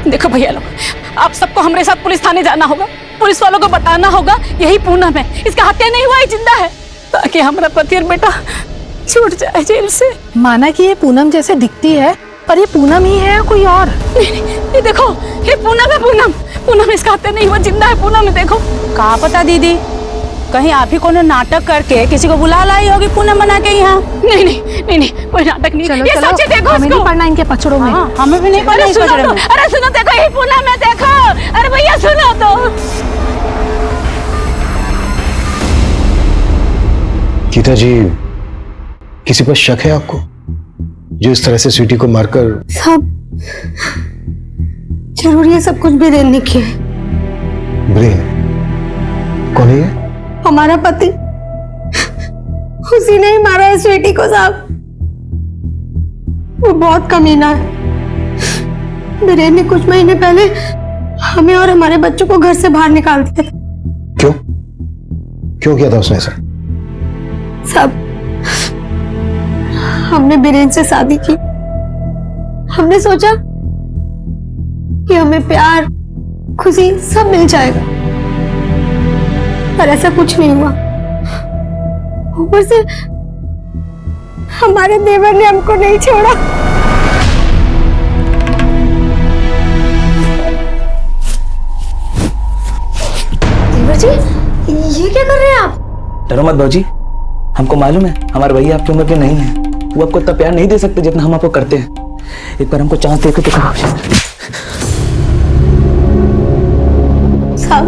Speaker 18: देखो भैया लोग, आप सबको हमारे साथ पुलिस थाने जाना होगा। पुलिस वालों को बताना होगा यही पूनम है, इसका हत्या नहीं हुआ, ये जिंदा है, ताकि हमारा पति और बेटा छूट जाए जेल से।
Speaker 10: माना कि ये पूनम जैसे दिखती है, पर ये पूनम ही है या कोई और?
Speaker 18: नहीं, ये देखो, ये पूनम है। पूनम, पूनम इसका हत्या नहीं हुआ, जिंदा है पूनम है। देखो।
Speaker 10: कहाँ पता दीदी, कहीं आप ही कोनो नाटक करके किसी को बुला लाई होगी पूनम बना के यहाँ।
Speaker 18: नहीं नहीं नहीं नहीं, कोई नाटक नहीं।
Speaker 10: चलो,
Speaker 18: ये
Speaker 10: चलो,
Speaker 18: सच है, देखो
Speaker 10: हमें
Speaker 18: इसको।
Speaker 10: नहीं पढ़ना इनके पचड़ों में।
Speaker 18: हाँ,
Speaker 10: हमें भी नहीं पढ़ना
Speaker 18: अरे
Speaker 10: इस
Speaker 18: सुनो
Speaker 10: पचड़े
Speaker 18: तो,
Speaker 10: में।
Speaker 18: अरे सुनो, देखो ये पूनम है, देखो। अरे भैया सुनो तो।
Speaker 20: गीता जी, किसी पर शक है आपको जो इस तरह से स्वीटी को मारकर?
Speaker 23: सब जरूर ये सब कुछ भी देने की है।
Speaker 20: ब्रेन कौन है ये?
Speaker 23: हमारा पति, उसी ने ही मारा है स्वीटी को साहब। वो बहुत कमीना है। बीरेन ने कुछ महीने पहले हमें और हमारे बच्चों को घर से बाहर निकाल दिया।
Speaker 20: क्यों? क्यों किया था उसने ऐसा?
Speaker 23: सब हमने बीरेन से शादी की। हमने सोचा कि हमें प्यार, खुशी सब मिल जाएगा, पर ऐसा कुछ नहीं हुआ। ऊपर से हमारे देवर ने हमको नहीं छोड़ा। देवर जी, ये क्या कर रहे हैं आप?
Speaker 22: डरो मत बाबूजी, हमको मालूम है हमारे भैया आपकी उम्र के नहीं है। वो आपको इतना प्यार नहीं दे सकते जितना हम आपको करते हैं। एक बार हमको चांस दे के तो करो।
Speaker 23: साहब,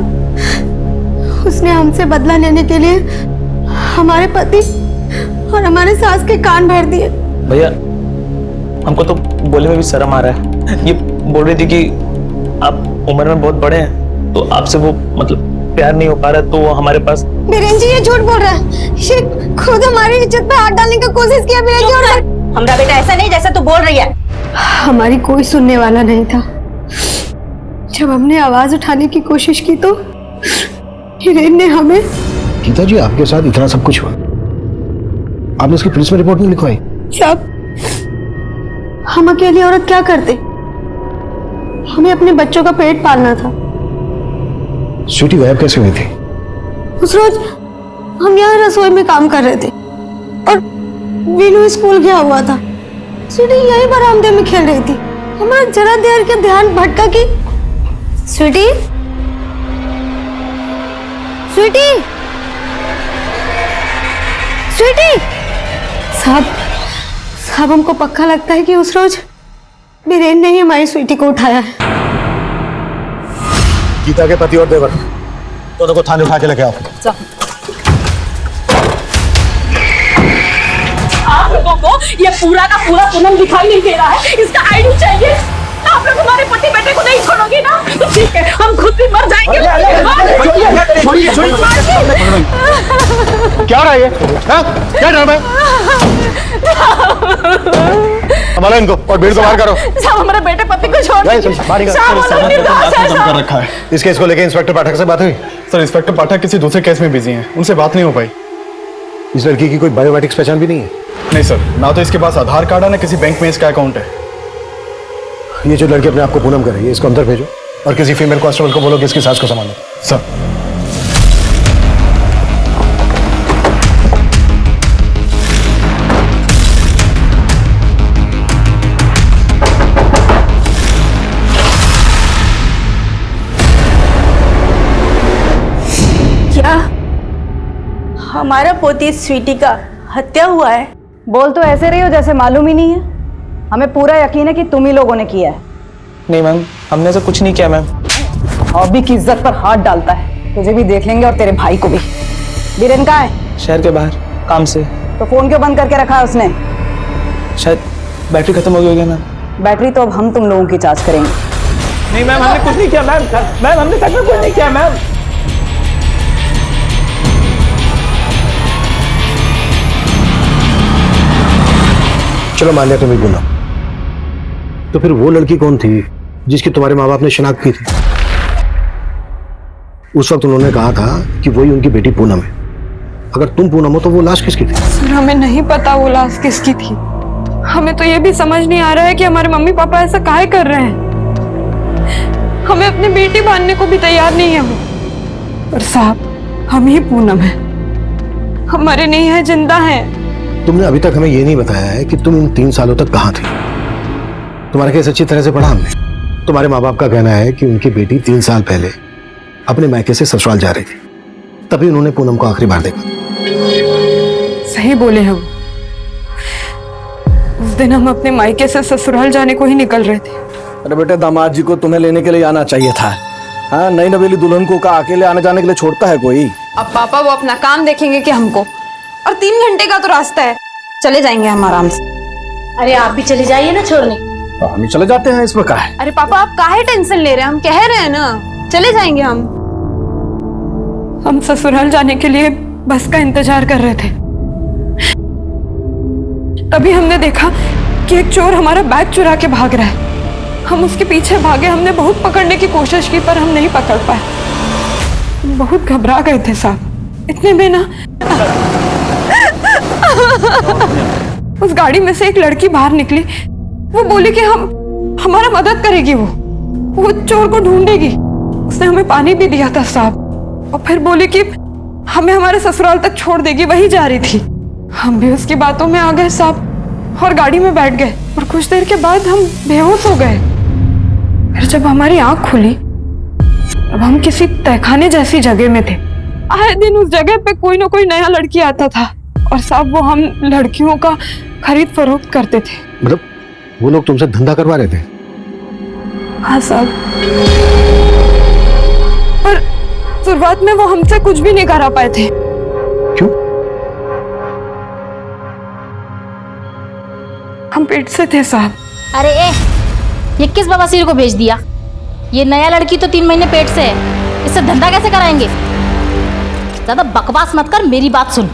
Speaker 23: उसने हमसे बदला लेने के लिए हमारे पति और हमारे सास के कान भर दिए।
Speaker 22: भैया हमको तो बोलने में भी शर्म आ रहा है। ये बोल रही थी कि आप उम्र में बहुत बड़े हैं, तो आपसे वो मतलब प्यार नहीं हो पा रहा, तो वो हमारे पास।
Speaker 23: बीरेन जी ये झूठ बोल रहा है। ये खुद हमारी इज्जत पे हाथ डालने की कोशिश किया बीरेन जी। और हमारा बेटा ऐसा नहीं जैसा तू बोल रही है। हमारी कोई सुनने वाला नहीं था। जब हमने आवाज उठाने की कोशिश की तो हिरेन ने हमें।
Speaker 20: गीता जी, आपके साथ इतना सब कुछ हुआ, आपने इसकी पुलिस में रिपोर्ट नहीं लिखवाई?
Speaker 23: सब हम अकेली औरत क्या करते? हमें अपने बच्चों का पेट पालना था।
Speaker 20: स्वीटी गायब कैसे हुई थी?
Speaker 23: उस रोज हम यहाँ रसोई में काम कर रहे थे और वीनू स्कूल गया हुआ था। स्वीटी यही बरामदे में खेल रही थी। हमारा जरा देर के ध्यान भटका कि स्वीटी स्वीटी स्वीटी। साहब हमको पक्का लगता है कि उस रोज बीरेन ने ही हमारी स्वीटी को उठाया है।
Speaker 20: गीता के पति और देवर दोनों को थाने उठा के लेके आओ।
Speaker 18: आप लोगों को ये पूरा का पूरा पूनम दिखाई नहीं दे रहा है, इसका आईडी चाहिए। आप लोग हमारे पति बेटे को नहीं छोड़ोगे ना तो ठीक है, हम खुद भी मर जाएंगे।
Speaker 20: क्या रहा है ये? क्या ड्रामा है? संभालो इनको और भीड़ को बाहर करो।
Speaker 18: साहब हमारे बेटे पति को छोड़ दीजिए।
Speaker 9: कर रखा है।
Speaker 20: इस केस को लेकर इंस्पेक्टर पाठक से बात हुई?
Speaker 9: सर, इंस्पेक्टर पाठक किसी दूसरे केस में बिजी हैं, उनसे बात नहीं हो पाई।
Speaker 20: इस लड़की की कोई बायोमेट्रिक्स पहचान भी नहीं है?
Speaker 9: नहीं सर, ना तो इसके पास आधार कार्ड है ना किसी बैंक में इसका अकाउंट है।
Speaker 20: ये जो लड़की अपने आप को पूनम कर रही है, इसको अंदर भेजो और किसी फीमेल कांस्टेबल को बोलो कि इसकी सास को संभालो।
Speaker 9: सर।
Speaker 17: क्या हमारा पोती स्वीटी का हत्या हुआ है?
Speaker 4: बोल तो ऐसे रही हो जैसे मालूम ही नहीं है। हमें पूरा यकीन है कि तुम ही लोगों ने किया है।
Speaker 22: नहीं मैम, हमने ऐसा कुछ नहीं किया मैम।
Speaker 4: हॉबी की इज्जत पर हाथ डालता है, तुझे भी देख लेंगे और तेरे भाई को भी। बीरेन कहाँ है?
Speaker 22: शहर के बाहर काम से।
Speaker 4: तो फोन क्यों बंद करके रखा है उसने?
Speaker 22: शायद बैटरी खत्म हो गई होगी मैम।
Speaker 4: बैटरी तो अब हम तुम लोगों की जांच करेंगे।
Speaker 22: नहीं मैम, हमने कुछ नहीं किया मैम। मैम हमने सच में कुछ नहीं किया मैम।
Speaker 20: चलो मान लिया तुम्हें गुना, तो फिर वो लड़की कौन थी जिसकी तुम्हारे माँ बाप ने शिनाख्त की थी? उस वक्त उन्होंने कहा था कि वही उनकी बेटी पूनम है। अगर तुम पूनम हो तो वो लाश किसकी थी?
Speaker 17: सर, हमें नहीं पता वो लाश किसकी थी। हमें तो ये भी समझ नहीं आ रहा है कि हमारे मम्मी पापा ऐसा काहे कर रहे हैं। हमें अपनी बेटी मानने को भी तैयार नहीं है वो। और साहब, हम ही पूनम है, हमारे नहीं है, जिंदा है।
Speaker 20: तुमने अभी तक हमें ये नहीं बताया है कि तुम इन 3 सालों तक कहाँ थी। तुम्हारा केस अच्छी तरह से पढ़ा हमने। तुम्हारे माँ बाप का कहना है कि उनकी बेटी 3 साल पहले अपने मायके से ससुराल जा रही थी, तभी उन्होंने पूनम को आखिरी बार देखा।
Speaker 17: सही बोले हम। उस दिन हम अपने मायके से ससुराल जाने को ही निकल रहे थे।
Speaker 21: अरे बेटे, दामाद जी को तुम्हें लेने के लिए आना चाहिए था। हाँ, नई नवेली दुल्हन को अकेले आने जाने के लिए छोड़ता है कोई?
Speaker 17: अब पापा वो अपना काम देखेंगे कि हमको? और 3 घंटे का तो रास्ता है, चले जाएंगे हम आराम से।
Speaker 18: अरे आप भी चले जाइए ना छोड़ने।
Speaker 21: हम चले जाते हैं, इसमें क्या है?
Speaker 17: अरे पापा, आप काहे टेंशन ले रहे हैं? हम कह रहे हैं ना, चले जाएंगे हम। हम ससुराल जाने के लिए बस का इंतजार कर रहे थे, तभी हमने देखा कि एक चोर हमारा बैग चुरा के भाग रहा है। हम उसके पीछे भागे, हमने बहुत पकड़ने की कोशिश की पर हम नहीं पकड़ पाए। बहुत घबरा गए थे साहब। इतने में ना उस गाड़ी में से एक लड़की बाहर निकली। वो बोली कि हमारा मदद करेगी, वो चोर को ढूंढेगी। उसने हमें पानी भी दिया था साहब, और फिर बोली कि हमें हमारे ससुराल तक छोड़ देगी, वही जा रही थी। हम भी उसकी बातों में आ गए साहब और गाड़ी में बैठ गए, और कुछ देर के बाद हम बेहोश हो गए। फिर जब हमारी आंख खुली तब हम किसी तहखाने जैसी जगह में थे। आए दिन उस जगह पे कोई ना कोई नया लड़की आता था, और साहब वो हम लड़कियों का खरीद फरोख्त करते थे।
Speaker 20: मतलब वो लोग तुमसे धंधा करवा रहे थे?
Speaker 17: हाँ साहब, पर शुरुआत में वो हमसे कुछ भी नहीं करा पाए थे।
Speaker 20: क्यों?
Speaker 17: हम पेट से थे साहब।
Speaker 2: अरे ये किस बवासीर को भेज दिया? ये नया लड़की तो 3 महीने पेट से है, इससे धंधा कैसे कराएंगे? ज्यादा बकवास मत कर, मेरी बात सुन।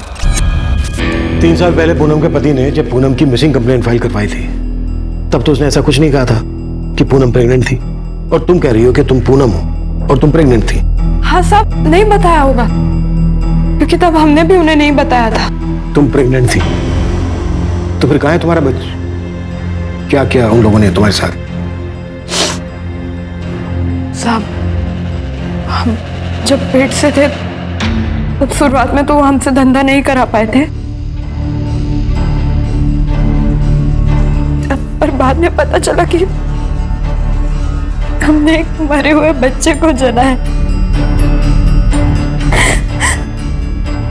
Speaker 20: 3 साल पहले पूनम के पति ने जब पूनम की मिसिंग कंप्लेंट फाइल करवाई थी, तब तो उसने ऐसा कुछ नहीं कहा था कि पूनम प्रेग्नेंट थी। और तुम कह रही हो कि तुम पूनम हो और तुम प्रेग्नेंट थी।
Speaker 17: हाँ साहब, नहीं बताया होगा, क्योंकि तब हमने भी उन्हें नहीं बताया था।
Speaker 20: तुम प्रेग्नेंट थी तो फिर कहाँ है तुम्हारा बच्चा? क्या किया उन लोगों ने तुम्हारे साथ?
Speaker 17: साहब, हम जब पेट से थे तब शुरुआत में तो वो हमसे धंधा नहीं करा पाए थे, पर बाद में पता चला कि हमने एक मरे हुए बच्चे को जना है।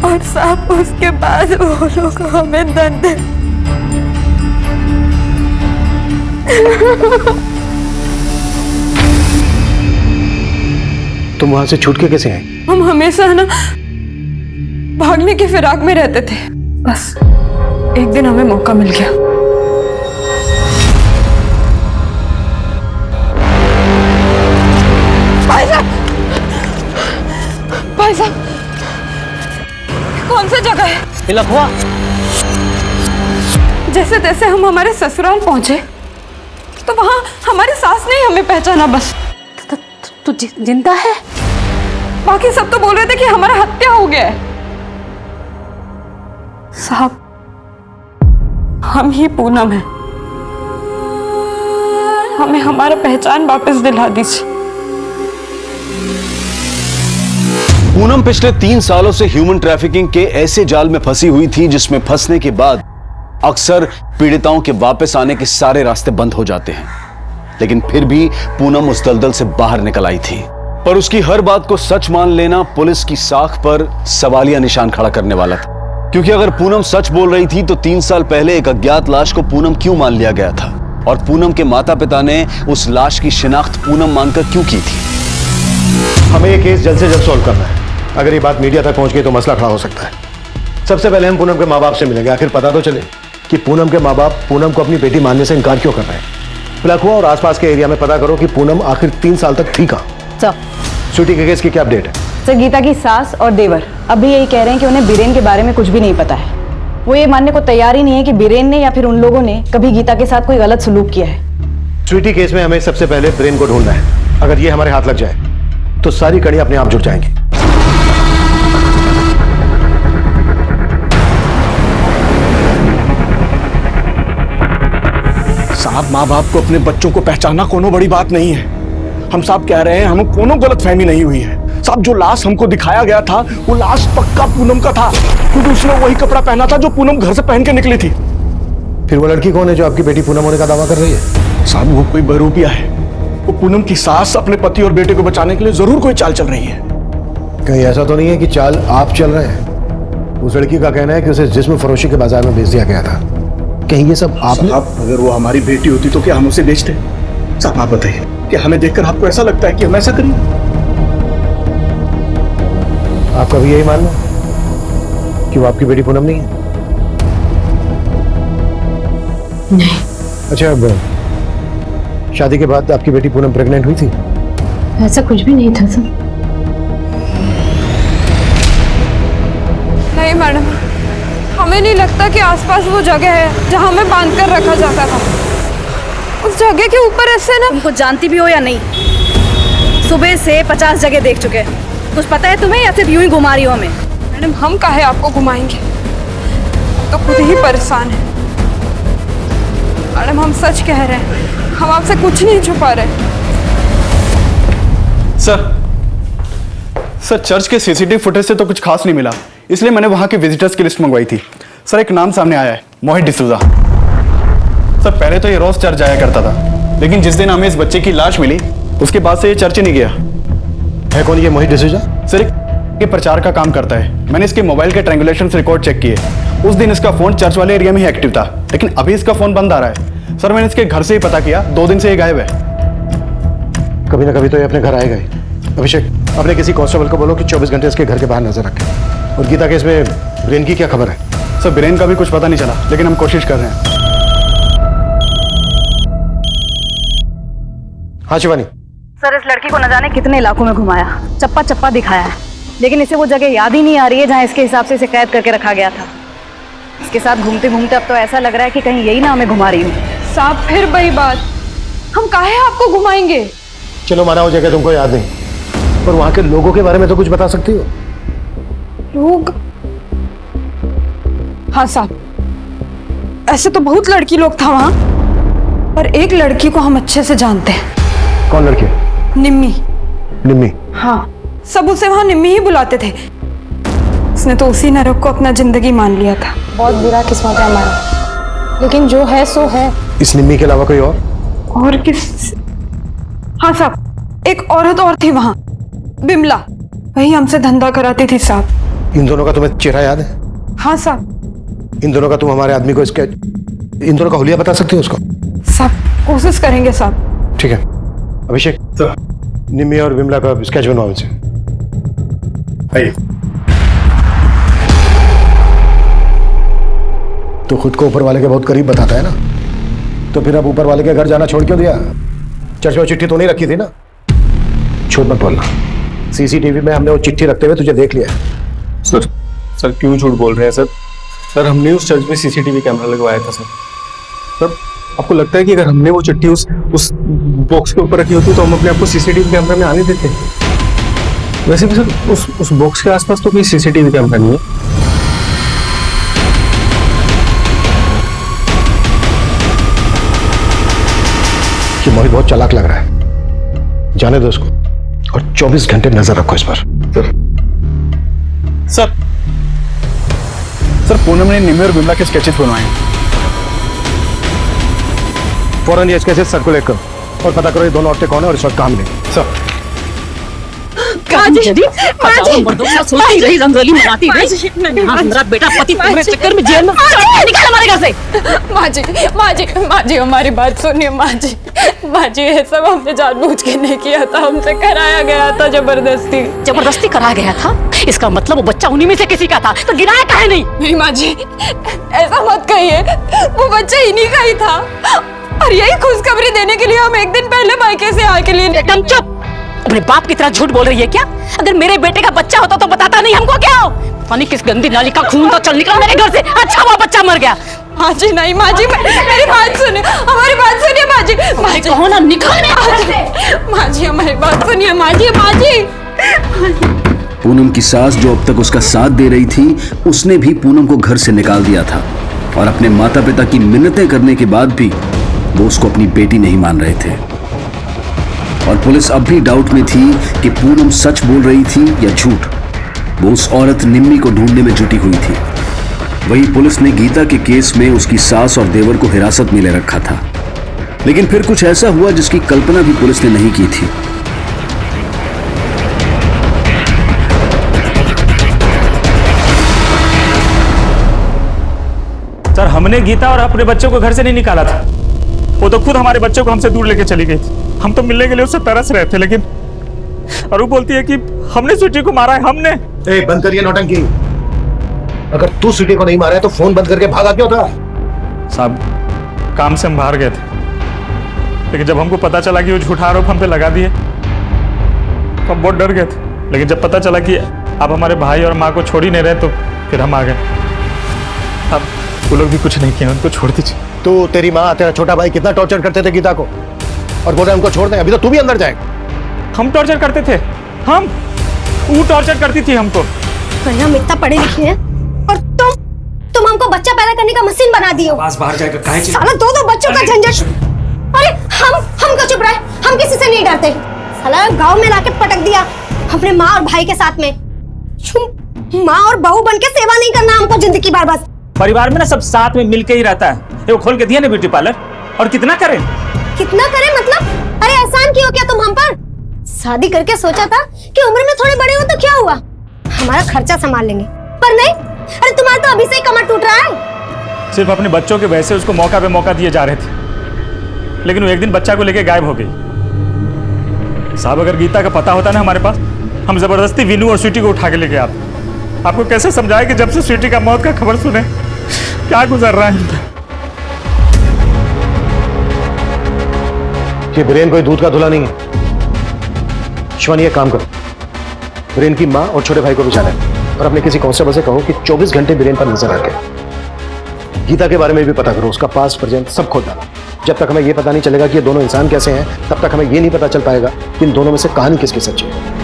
Speaker 17: और साहब उसके बाद वो लोग हमें धंधे
Speaker 20: तुम वहां से छूट के कैसे आए?
Speaker 17: हम हमेशा ना भागने की फिराक में रहते थे, बस एक दिन हमें मौका मिल गया। भाई साहब, कौन सा जगह है?
Speaker 22: लखवा।
Speaker 17: जैसे तैसे हम हमारे ससुराल पहुंचे तो वहां हमारी सास ने हमें पहचाना। बस
Speaker 18: तू जिंदा है?
Speaker 17: बाकी सब तो बोल रहे थे कि हमारा हत्या हो गया है। साहब, हम ही पूनम हैं, हमें हमारा पहचान वापस दिला दीजिए।
Speaker 1: पूनम पिछले 3 सालों से ह्यूमन ट्रैफिकिंग के ऐसे जाल में फंसी हुई थी जिसमें फंसने के बाद अक्सर पीड़िताओं के वापस आने के सारे रास्ते बंद हो जाते हैं। लेकिन फिर भी पूनम उस दलदल से बाहर निकल आई थी। पर उसकी हर बात को सच मान लेना पुलिस की साख पर सवालिया निशान खड़ा करने वाला था। क्योंकि अगर पूनम सच बोल रही थी तो 3 साल पहले एक अज्ञात लाश को पूनम क्यों मान लिया गया था? और पूनम के माता पिता ने उस लाश की शिनाख्त पूनम मानकर क्यों की थी?
Speaker 20: हमें ये केस जल्द से जल्द सॉल्व करना है। अगर ये बात मीडिया तक पहुंच गई तो मसला खड़ा हो सकता है। सबसे पहले हम पूनम के माँ बाप से मिलेंगे, आखिर पता तो चले कि पूनम के माँ बाप पूनम को अपनी बेटी मानने से इनकार क्यों कर रहे हैं। लखवा और आसपास के एरिया में पता करो कि पूनम आखिर 3 साल तक थी कहाँ।
Speaker 4: सर,
Speaker 20: स्वीटी के केस की क्या अपडेट है?
Speaker 4: सर, गीता की सास और देवर अभी यही कह रहे हैं कि उन्हें बीरेन के बारे में कुछ भी नहीं पता है। वो ये मानने को तैयार ही नहीं है कि बीरेन ने या फिर उन लोगों ने कभी गीता के साथ कोई गलत सलूक किया है।
Speaker 20: स्वीटी केस में हमें सबसे पहले ब्रेन को ढूंढना है। अगर ये हमारे हाथ लग जाए तो सारी कड़ी अपने आप जुड़ जाएंगी।
Speaker 9: साहब, माँ बाप को अपने बच्चों को पहचानना कोनो बड़ी बात नहीं है। हम साहब कह रहे हैं हमें कोनो गलतफहमी नहीं हुई है। साहब, जो लाश हमको दिखाया गया था वो लाश पक्का पूनम का था, क्योंकि उसने वही कपड़ा पहना था जो पूनम घर से पहन के निकली थी।
Speaker 20: फिर वो लड़की कौन है जो आपकी बेटी पूनम होने का दावा कर रही है?
Speaker 9: साहब, वो कोई बहरूपिया है। वो पूनम की सास अपने पति और बेटे को बचाने के लिए जरूर कोई चाल चल रही है।
Speaker 20: कहीं ऐसा तो नहीं है कि चाल आप चल रहे हैं? उस लड़की का कहना है कि उसे जिस्म फरोशी के बाजार में बेच दिया गया था। कहीं ये सब आपने?
Speaker 9: अगर वो हमारी बेटी होती तो क्या हम उसे बेचते? साहब, आप बताइए कि हमें देखकर आपको ऐसा लगता है कि हम ऐसा करें?
Speaker 20: आपका भी यही मानना है कि वो आपकी बेटी पूनम नहीं है?
Speaker 23: नहीं।
Speaker 20: अच्छा, अब शादी के बाद आपकी बेटी पूनम प्रेग्नेंट हुई थी?
Speaker 23: ऐसा कुछ भी नहीं था सर।
Speaker 17: नहीं मैडम, हमें नहीं लगता कि आसपास वो जगह है जहां हमें बांध कर रखा जाता था। उस जगह के ऊपर ऐसे ना।
Speaker 4: तुमको जानती भी हो या नहीं, सुबह से 50 जगह देख चुके हैं। कुछ पता है तुम्हें या सिर्फ यूं ही घुमा रही हो हमें?
Speaker 17: मैडम, हम काहे आपको घुमाएंगे, तो खुद ही परेशान है। मैडम, हम सच कह रहे हैं, हम आपसे कुछ नहीं छुपा रहे।
Speaker 9: सर, चर्च के सीसीटीवी फुटेज से तो कुछ खास नहीं मिला, इसलिए मैंने वहां के विजिटर्स की लिस्ट मंगवाई थी। सर, एक नाम सामने आया है, मोहित डिसूजा। सर, पहले तो ये रोज चर्च जाया करता था, लेकिन जिस दिन हमें इस बच्चे की लाश मिली उसके बाद से ये चर्च ही नहीं गया।
Speaker 20: है कौन ये मोहित डिसूजा?
Speaker 9: सर, ये प्रचार का काम करता है। मैंने इसके मोबाइल के ट्रायंगुलेशन रिकॉर्ड चेक किए। उस दिन इसका फोन चर्च वाले एरिया में ही एक्टिव था, लेकिन अभी इसका फोन बंद आ रहा है। सर, मैंने इसके घर से ही पता किया, 2 दिन से ये गायब है।
Speaker 20: कभी ना कभी तो ये अपने घर आएगा ही। अभिषेक, अपने किसी कांस्टेबल को बोलो कि 24 घंटे इसके घर के बाहर नजर रखें। और गीता केस में ब्रेन की क्या खबर है?
Speaker 9: सर, ब्रेन का भी कुछ पता नहीं चला, लेकिन हम कोशिश कर रहे हैं।
Speaker 20: हाँ शिवानी।
Speaker 4: सर, इस लड़की को न जाने कितने इलाकों में घुमाया, चप्पा चप्पा दिखाया है, लेकिन इसे वो जगह याद ही नहीं आ रही है जहां इसके हिसाब से इसे कैद करके रखा गया था। इसके साथ घूमते घूमते अब तो ऐसा लग रहा है कि कहीं यही ना हमें घुमा रही हूँ।
Speaker 17: साहब फिर वही बात, हम काहे आपको घुमाएंगे?
Speaker 20: चलो माना हो जगह तुमको याद नहीं, पर वहां के लोगों के बारे में तो कुछ बता सकती हो?
Speaker 17: लोग? हाँ साहब, ऐसे तो बहुत लड़की लोग था वहां, पर एक लड़की को हम अच्छे से जानते हैं।
Speaker 20: कौन लड़की?
Speaker 17: निम्मी।
Speaker 20: निम्मी?
Speaker 17: हाँ, सब उसे वहां निम्मी ही बुलाते थे। उसने तो उसी नरक को अपना जिंदगी मान लिया था।
Speaker 6: बहुत बुरा किस्मत है हमारा, लेकिन जो है सो है।
Speaker 20: इस निम्मी के अलावा कोई
Speaker 17: और किस? हाँ साहब, एक औरत और थी वहां, बिमला, वही हमसे धंधा कराती थी साहब।
Speaker 20: इन दोनों का तुम्हें चेहरा याद है?
Speaker 17: हाँ साहब।
Speaker 20: इन दोनों का तुम हमारे आदमी को इन दोनों का हुलिया बता सकते हो उसको?
Speaker 17: साहब कोशिश करेंगे साहब।
Speaker 20: ठीक है अभिषेक, निम्मी और विमला का स्केच बनवाओ इनसे। आइए। तो खुद को ऊपर वाले के बहुत करीब बताता है ना, तो फिर अब ऊपर वाले के घर जाना छोड़ क्यों दिया? चर्च में चिट्ठी तो नहीं रखी थी ना? झूठ मत बोलना, सीसीटीवी में हमने वो चिट्ठी रखते हुए तुझे देख लिया।
Speaker 9: सर क्यों झूठ बोल रहे हैं सर हमने उस चर्च में सीसीटीवी कैमरा लगवाया था सर। आपको लगता है कि अगर हमने वो चिट्ठी उस बॉक्स के ऊपर रखी होती तो हम अपने आप को सीसीटीवी कैमरा में आने देते? वैसे भी सर उस बॉक्स के आसपास तो कोई सीसीटीवी कैमरा नहीं है।
Speaker 20: कि मोहित बहुत चालाक लग रहा है, जाने दो उसको और 24 घंटे नजर रखो इस पर।
Speaker 9: सर पूनम ने निम्मी और विमला के स्केचेस बनवाए हैं।
Speaker 20: फौरन ये स्केचेस सर्कुलेट करो और पता करो ये दोनों औरतें कौन है और इस वक्त कहाँ मिलेंगी। सर
Speaker 18: सोचती रही, रंगोली मनाती रही, मेरा बेटा पति तुम्हारे चक्कर में जेल में निकाल हमारे घर से।
Speaker 17: माँ जी हमारी बात सुनिए। माँ जी ये सब हमने जानबूझ के नहीं किया था, हमसे कराया गया था
Speaker 18: जबरदस्ती कराया गया था? इसका मतलब वो बच्चा उन्हीं में से किसी का था, तो गिराया काहे नहीं?
Speaker 17: माँ जी ऐसा मत कहिए, वो बच्चा इन्हीं का ही था और यही खुशखबरी देने के लिए हम एक दिन पहले मायके से आके लिए।
Speaker 18: एकदम चुप, अपने बाप की तरह झूठ बोल रही है क्या? अगर मेरे बेटे का बच्चा होता तो बताता नहीं हमको क्या हो? पानी किस गंदी नाली का खून तो चल निकला मेरे घर से। अच्छा वो बच्चा मर गया।
Speaker 17: माँ जी नहीं, माँ जी मेरी बात सुनिए, हमारी बात सुनिए माँ जी। माँ जी
Speaker 18: कहो ना निकल
Speaker 17: माँ जी हमारी बात सुनिए। माँ जी
Speaker 1: पूनम की सास जो अब तक उसका साथ दे रही थी, उसने भी पूनम को घर से निकाल दिया था और अपने माता पिता की मिन्नतें करने के बाद भी वो उसको अपनी बेटी नहीं मान रहे थे। और पुलिस अब भी डाउट में थी कि पूनम सच बोल रही थी या झूठ। वो उस औरत निम्मी को ढूंढने में जुटी हुई थी। वहीं पुलिस ने गीता के केस में उसकी सास और देवर को हिरासत में ले रखा था, लेकिन फिर कुछ ऐसा हुआ जिसकी कल्पना भी पुलिस ने नहीं की थी।
Speaker 22: सर हमने गीता और अपने बच्चों को घर से नहीं निकाला था, वो तो खुद हमारे बच्चों को हमसे दूर लेके चली गई थी। हम तो मिलने के लिए उससे तरस रहे थे, लेकिन और वो बोलती है कि हमने स्वीटी को मारा है। हमने?
Speaker 20: बंद करिए नौटंकी। अगर तू स्वीटी को नहीं मारा है तो फोन बंद करके भागा क्यों था?
Speaker 22: साहब काम से हम बाहर गए थे, लेकिन जब हमको पता चला कि वो झूठा आरोप हम पे लगा दिए तो हम बहुत डर गए थे। लेकिन जब पता चला कि आप हमारे भाई और माँ को छोड़ ही नहीं रहे तो फिर हम आ गए। अब वो लोग भी कुछ नहीं किया, उनको छोड़ दीजिए।
Speaker 20: तो तेरी माँ तेरा छोटा भाई कितना टॉर्चर करते थे गीता को और बोल रहे उनको छोड़ दे। अभी तो तू भी अंदर जाएगा।
Speaker 22: हम टॉर्चर करते थे? वो टॉर्चर करती थी हमको।
Speaker 23: हम इतना पढ़े लिखे हैं और तुम हमको बच्चा पैदा करने का मशीन बना दिए हो।
Speaker 20: बाहर जाएगा काहे की?
Speaker 23: साला दो बच्चों का झंझट। अरे हम को चुप रहे, हम किसी से नहीं डरते। साला गांव में लाके पटक दिया अपने माँ और भाई के साथ में। माँ और बहू बन के सेवा नहीं करना हमको जिंदगी भर। बस
Speaker 22: परिवार में ना सब साथ में मिलके ही रहता है। वो खोल के दिया ना ब्यूटी पार्लर, और कितना करें
Speaker 23: मतलब? अरे एहसान क्यों किया तुम हम पर? शादी करके सोचा था कि उम्र में थोड़े बड़े हो तो क्या हुआ, हमारा खर्चा संभाल लेंगे, पर नहीं। अरे तुम्हारा तो अभी से ही कमर टूट रहा है।
Speaker 22: सिर्फ अपने बच्चों के वजह से उसको मौका पे मौका दिए जा रहे थे, लेकिन वो एक दिन बच्चा को लेके गायब हो गई। साहब अगर गीता का पता होता ना हमारे पास, हम जबरदस्ती विनू और स्वीटी को उठा के लेके आते। आपको कैसे समझाए कि जब से स्वीटी का मौत का खबर सुने क्या गुजर रहा है।
Speaker 20: कि बीरेन कोई दूध का धुला नहीं है। शिवानी एक काम करो, बीरेन की माँ और छोटे भाई को भी जाने और अपने किसी कांस्टेबल से कहो कि 24 घंटे बीरेन पर नजर रखे। गीता के बारे में भी पता करो, उसका पास्ट प्रेजेंट सब खोल डालो। जब तक हमें ये पता नहीं चलेगा कि ये दोनों इंसान कैसे हैं, तब तक हमें ये नहीं पता चल पाएगा कि इन दोनों में से कहानी किसकी सच्ची है।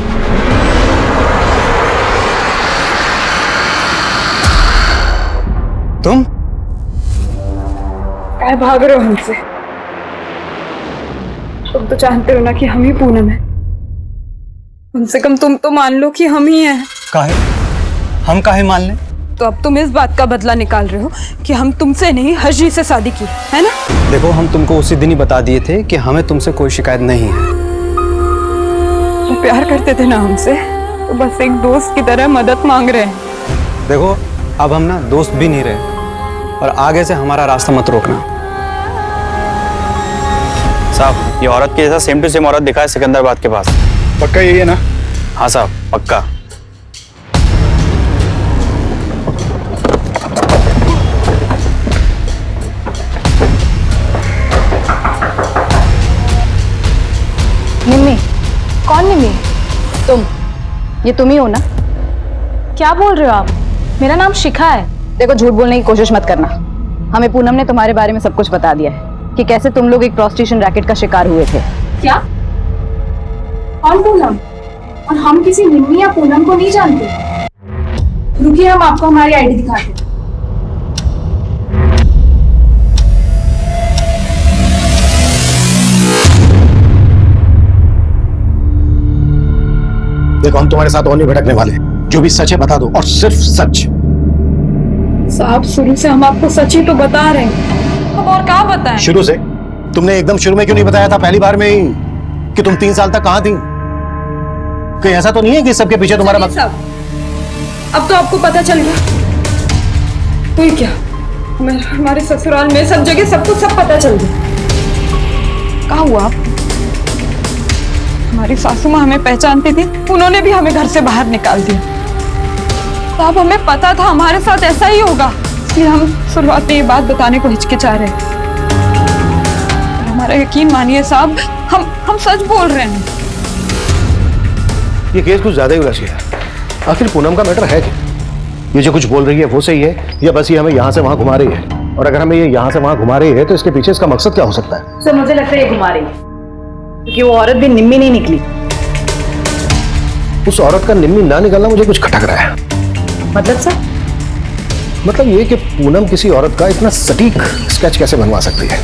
Speaker 9: तुम
Speaker 17: काय भाग रहे हो हमसे? तुम तो जानते हो ना कि हम ही पूनम है। कम से कम तुम तो मान लो कि हम ही हैं।
Speaker 9: काहे? हम काहे मान लें?
Speaker 17: तो अब तुम इस बात का बदला निकाल रहे हो कि हम तुमसे नहीं हर्षी से शादी की, है ना?
Speaker 9: देखो, हम तुमको उसी दिन ही बता दिए थे कि हमें तुमसे कोई शिकायत नहीं है।
Speaker 17: जो प्यार करते थे ना हमसे, तो बस एक दोस्त की तरह मदद मांग रहे हैं।
Speaker 9: देखो, अब हम ना दोस्त भी नहीं रहे और आगे से हमारा रास्ता मत रोकना।
Speaker 13: साहब, ये औरत के जैसा सेम टू सेम औरत दिखा है सिकंदराबाद के पास।
Speaker 9: पक्का यही है ना?
Speaker 13: हाँ साहब, पक्का।
Speaker 4: निम्मी, कौन निम्मी? तुम, ये तुम ही हो ना? क्या बोल रहे हो आप? मेरा नाम शिखा है। देखो, झूठ बोलने की कोशिश मत करना। हमें पूनम ने तुम्हारे बारे में सब कुछ बता दिया है कि कैसे तुम लोग एक प्रोस्टिट्यूशन रैकेट का शिकार हुए थे।
Speaker 6: क्या? कौन पूनम? और हम किसी निम्मी या पूनम को नहीं जानते। रुकिए, हम आपको हमारी आईडी दिखाते हैं।
Speaker 20: देखो, हम तुम्हारे साथ और नहीं भटकने वाले। जो भी सच है बता दो, और सिर्फ सच।
Speaker 17: साहब, शुरू से हम आपको सच ही तो बता रहे हैं। अब और क्या बताएं?
Speaker 20: शुरू से? तुमने एकदम शुरू में क्यों नहीं बताया था पहली बार में ही कि तुम 3 साल तक कहां थी? कहीं ऐसा तो नहीं है कि सबके पीछे तुम्हारा
Speaker 17: मकसद? अब तो आपको पता चल गया। तो क्या, हमारे ससुराल में सब जगह सबको सब पता चल गया। क्या हुआ? हमारी सासू माँ हमें पहचानती थी, उन्होंने भी हमें घर से बाहर निकाल दिया। तो अब हमें पता था हमारे साथ ऐसा ही होगा, इसलिए हम शुरुआत में ये बात बताने को हिचकिचा रहे हैं। हमारा यकीन मानिए साहब, हम सच बोल रहे हैं।
Speaker 20: ये केस कुछ ज्यादा ही उलझ गया। आखिर पूनम का मैटर है क्या? ये जो कुछ बोल रही है वो सही है, या बस ये हमें यहाँ से वहां घुमा रही है? और अगर हमें ये यहाँ से वहां घुमा रही है तो इसके पीछे इसका मकसद क्या हो सकता है?
Speaker 4: सर, मुझे लगता है ये घुमा रही है, क्योंकि वो औरत भी निम्मी नहीं निकली।
Speaker 20: उस औरत का निम्मी ना निकलना मुझे कुछ खटक रहा है।
Speaker 4: मतलब सर?
Speaker 20: मतलब ये कि पूनम किसी औरत का इतना सटीक स्केच कैसे बनवा सकती है?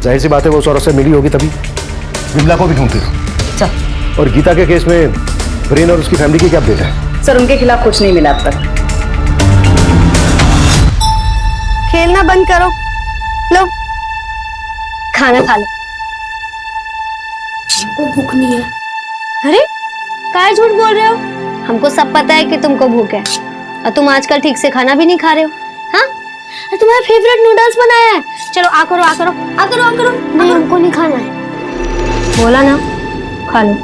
Speaker 20: जाहिर सी बात है वो उस औरत से मिली होगी, तभी विमला को भी ढूंढती हो। और गीता के केस में ब्रेन और उसकी फैमिली की क्या अपडेट है?
Speaker 4: सर, उनके खिलाफ कुछ नहीं मिला अब तक।
Speaker 23: खेलना बंद करो, लो खाना खा लो। हमको भूख नहीं है। अरे काय झूठ बोल रहे हो? हमको सब पता है कि तुमको भूख है, और तुम आजकल ठीक से खाना भी नहीं खा रहे हो। हाँ, तुम्हारा फेवरेट नूडल्स बनाया है। चलो आ करो आ करो आ करो आ करो। नहीं, हमको नहीं खाना है। बोला ना, खा लो।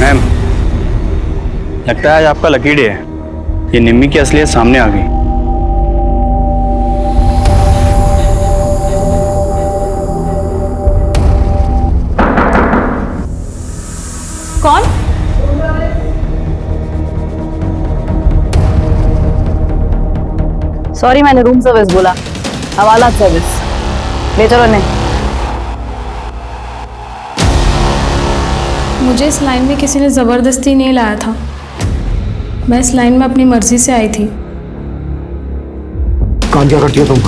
Speaker 13: मैम, लगता है आज आपका लकी डे है। ये निम्मी की असलियत सामने आ गई।
Speaker 6: कौन?
Speaker 4: सॉरी, मैंने रूम सर्विस बोला। हवाला सर्विस ले चलो। नहीं,
Speaker 6: मुझे इस लाइन में किसी ने ज़बरदस्ती नहीं लाया था। मैं इस लाइन में अपनी मर्जी से आई थी।
Speaker 20: काम क्या करती हो तुम?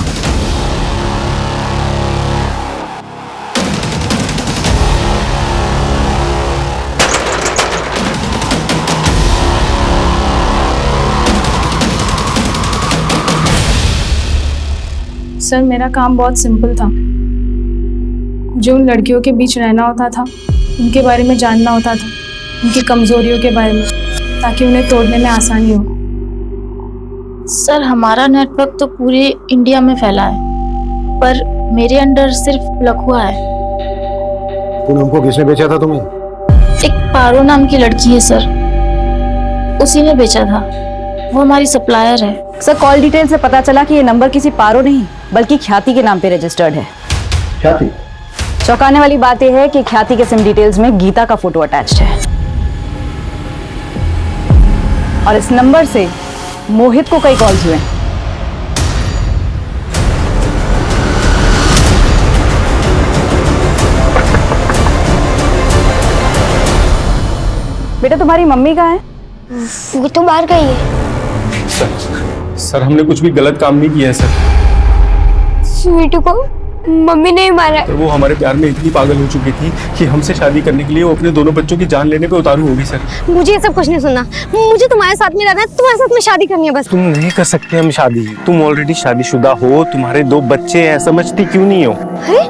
Speaker 6: सर, मेरा काम बहुत सिंपल था। मुझे उन लड़कियों के बीच रहना होता था, उनके बारे में जानना होता था, उनकी कमजोरियों के बारे में। ताकि उन्हें तोड़ने में आसानी हो।
Speaker 2: सर हमारा नेटवर्क तो पूरे इंडिया में फैला है, पर मेरे अंडर सिर्फ लखुआ है।
Speaker 20: पूनम को किसने बेचा था तुम्हें?
Speaker 2: एक पारो नाम की लड़की है सर, उसी ने बेचा था। वो हमारी सप्लायर है।
Speaker 4: सर कॉल डिटेल से पता चला कि ये नंबर किसी पारो नहीं बल्कि ख्याति के नाम पे रजिस्टर्ड है।
Speaker 20: ख्याति?
Speaker 4: चौंकाने वाली बात यह है कि ख्याति के सिम डिटेल्स में गीता का फोटो अटैच्ड है और इस नंबर से मोहित को कई कॉल्स हुए। बेटा तुम्हारी मम्मी कहाँ है?
Speaker 23: वो तो बाहर गई है।
Speaker 12: सर हमने कुछ भी गलत काम नहीं किया है सर।
Speaker 23: स्वीटू को मम्मी ने मारा है।
Speaker 12: तो वो हमारे प्यार में इतनी पागल हो चुकी थी कि हमसे शादी करने के लिए वो अपने दोनों बच्चों की जान लेने पे उतारू होगी सर।
Speaker 23: मुझे ये सब कुछ नहीं सुनना, मुझे तुम्हारे साथ में रहना है, तुम्हारे साथ में शादी करनी है बस।
Speaker 13: तुम नहीं कर सकते हम शादी, तुम ऑलरेडी शादीशुदा हो, तुम्हारे 2 बच्चे हैं, समझती क्यों नहीं हो?
Speaker 23: अरे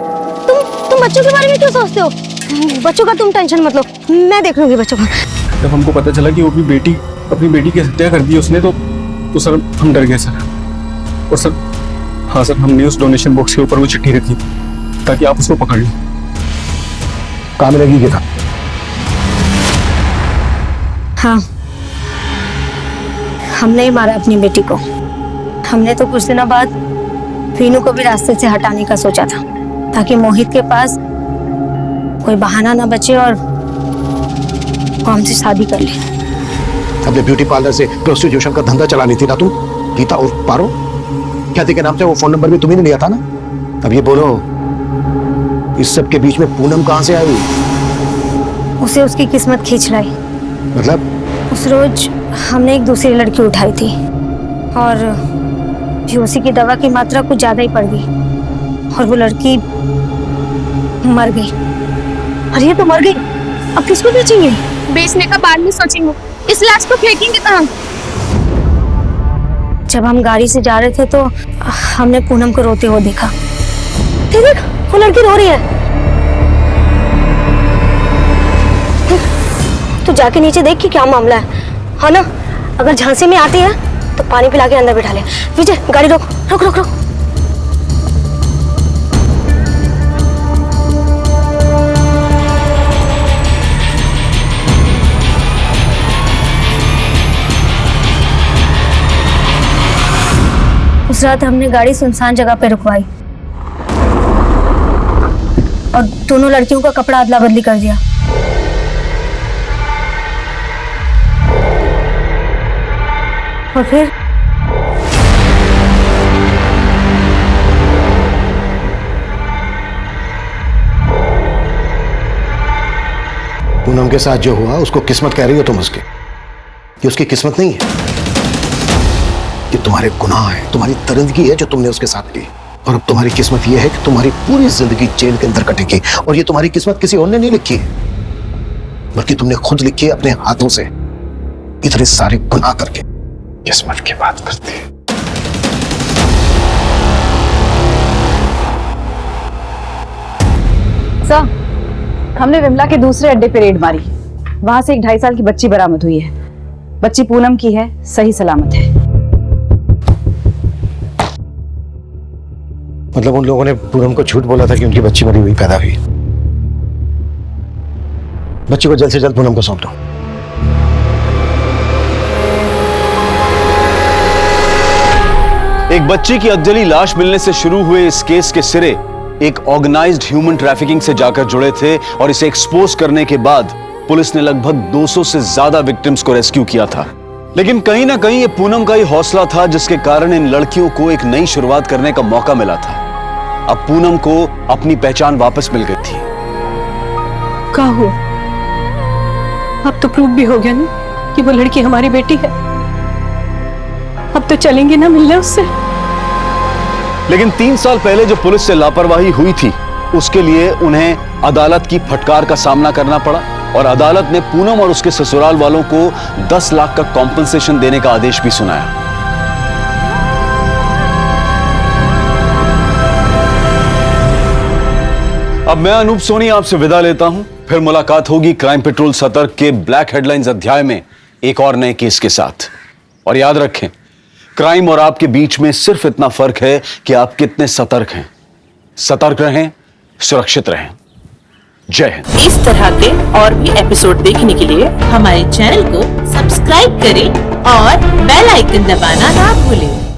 Speaker 23: तुम बच्चों के बारे में क्यों सोचते हो? बच्चों का तुम टेंशन मत लो, मैं देख लूंगी बच्चों का।
Speaker 12: जब हमको पता चला कि वो भी अपनी बेटी की हत्या कर दी उसने, तो सर हम डर गए सर। और सर हाँ सर, हमने उस डोनेशन बॉक्स के ऊपर वो चिट्ठी रखी थी ताकि आप उसको पकड़ लो।
Speaker 20: काम लगी गीता?
Speaker 23: हाँ, हमने ही मारा अपनी बेटी को। हमने तो कुछ दिनों बाद वीनू को भी रास्ते से हटाने का सोचा था ताकि मोहित के पास कोई बहाना ना बचे और वो हमसे शादी कर ले।
Speaker 20: अपने ब्यूटी पार्लर से प्रोस्टिट्यूशन का धंधा चलानी थी ना तुम, गीता और पारो? ख्याति के नाम से वो फोन नंबर भी तुम्ही ने लिया था ना? अब ये बोलो, इस सब के बीच में पूनम कहां से आई?
Speaker 23: उसे उसकी किस्मत खींच लाई।
Speaker 20: मतलब?
Speaker 23: उस रोज हमने एक दूसरी लड़की उठाई थी और उसी की दवा की मात्रा कुछ ज्यादा ही पड़ गई और वो लड़की मर गई। अरे ये तो मर गई, अब किसको बेचेंगे?
Speaker 6: बेचने का बाद में सोचेंगे, इस लाश को फेंकेंगे कहाँ?
Speaker 23: जब हम गाड़ी से जा रहे थे तो हमने पूनम को रोते हुए देखा। देख, वो लड़की रो रही है। तू जाके नीचे देख कि क्या मामला है, हाँ ना? अगर झांसी में आती है तो पानी पिला के अंदर बिठा ले। विजय गाड़ी रोक रोक रोक रोक। उस रात हमने गाड़ी सुनसान जगह पे रुकवाई और दोनों लड़कियों का कपड़ा अदला बदली कर दिया। और फिर
Speaker 20: पूनम के साथ जो हुआ उसको किस्मत कह रही हो तुम उसकी? ये उसकी किस्मत नहीं है, ये तुम्हारे गुनाह है, तुम्हारी दरिंदगी है जो तुमने उसके साथ की। और अब तुम्हारी किस्मत ये है कि तुम्हारी पूरी जिंदगी जेल के अंदर कटेगी। और ये तुम्हारी किस्मत किसी और ने नहीं लिखी है, बल्कि तुमने खुद लिखी है अपने हाथों से, इतने सारे गुनाह करके। किस्मत की बात करती है।
Speaker 4: सर, हमने विमला के दूसरे अड्डे पे रेड मारी, वहां से एक 2.5 साल की बच्ची बरामद हुई है। बच्ची पूनम की है, सही सलामत है।
Speaker 20: मतलब उन लोगों ने पूनम को झूठ बोला था कि उनकी बच्ची मरी हुई पैदा हुई। बच्ची को जल्द से जल्द पूनम को सौंप दो।
Speaker 1: एक बच्ची की अधजली लाश मिलने से शुरू हुए इस केस के सिरे एक ऑर्गेनाइज्ड ह्यूमन ट्रैफिकिंग से जाकर जुड़े थे और इसे एक्सपोज करने के बाद पुलिस ने लगभग 200 से ज्यादा विक्टिम्स को रेस्क्यू किया था। लेकिन कहीं ना कहीं ये पूनम का ही हौसला था जिसके कारण इन लड़कियों को एक नई शुरुआत करने का मौका मिला था। अब पूनम को अपनी पहचान वापस मिल गई थी।
Speaker 23: क्या हुआ? अब तो प्रूव भी हो गया ना कि वो लड़की हमारी बेटी है। अब तो चलेंगे ना मिलने उससे।
Speaker 1: लेकिन 3 साल पहले जो पुलिस से लापरवाही हुई थी उसके लिए उन्हें अदालत की फटकार का सामना करना पड़ा और अदालत ने पूनम और उसके ससुराल वालों को 10 लाख का कॉम्पनसेशन देने का आदेश भी सुनाया। अब मैं अनूप सोनी आपसे विदा लेता हूं। फिर मुलाकात होगी क्राइम पेट्रोल सतर्क के ब्लैक हेडलाइंस अध्याय में एक और नए केस के साथ। और याद रखें, क्राइम और आपके बीच में सिर्फ इतना फर्क है कि आप कितने सतर्क हैं। सतर्क रहें, सुरक्षित रहें। जय हिंद।
Speaker 14: इस तरह के और भी एपिसोड देखने के लिए हमारे चैनल को सब्सक्राइब करें और बेल आइकन दबाना ना भूलें।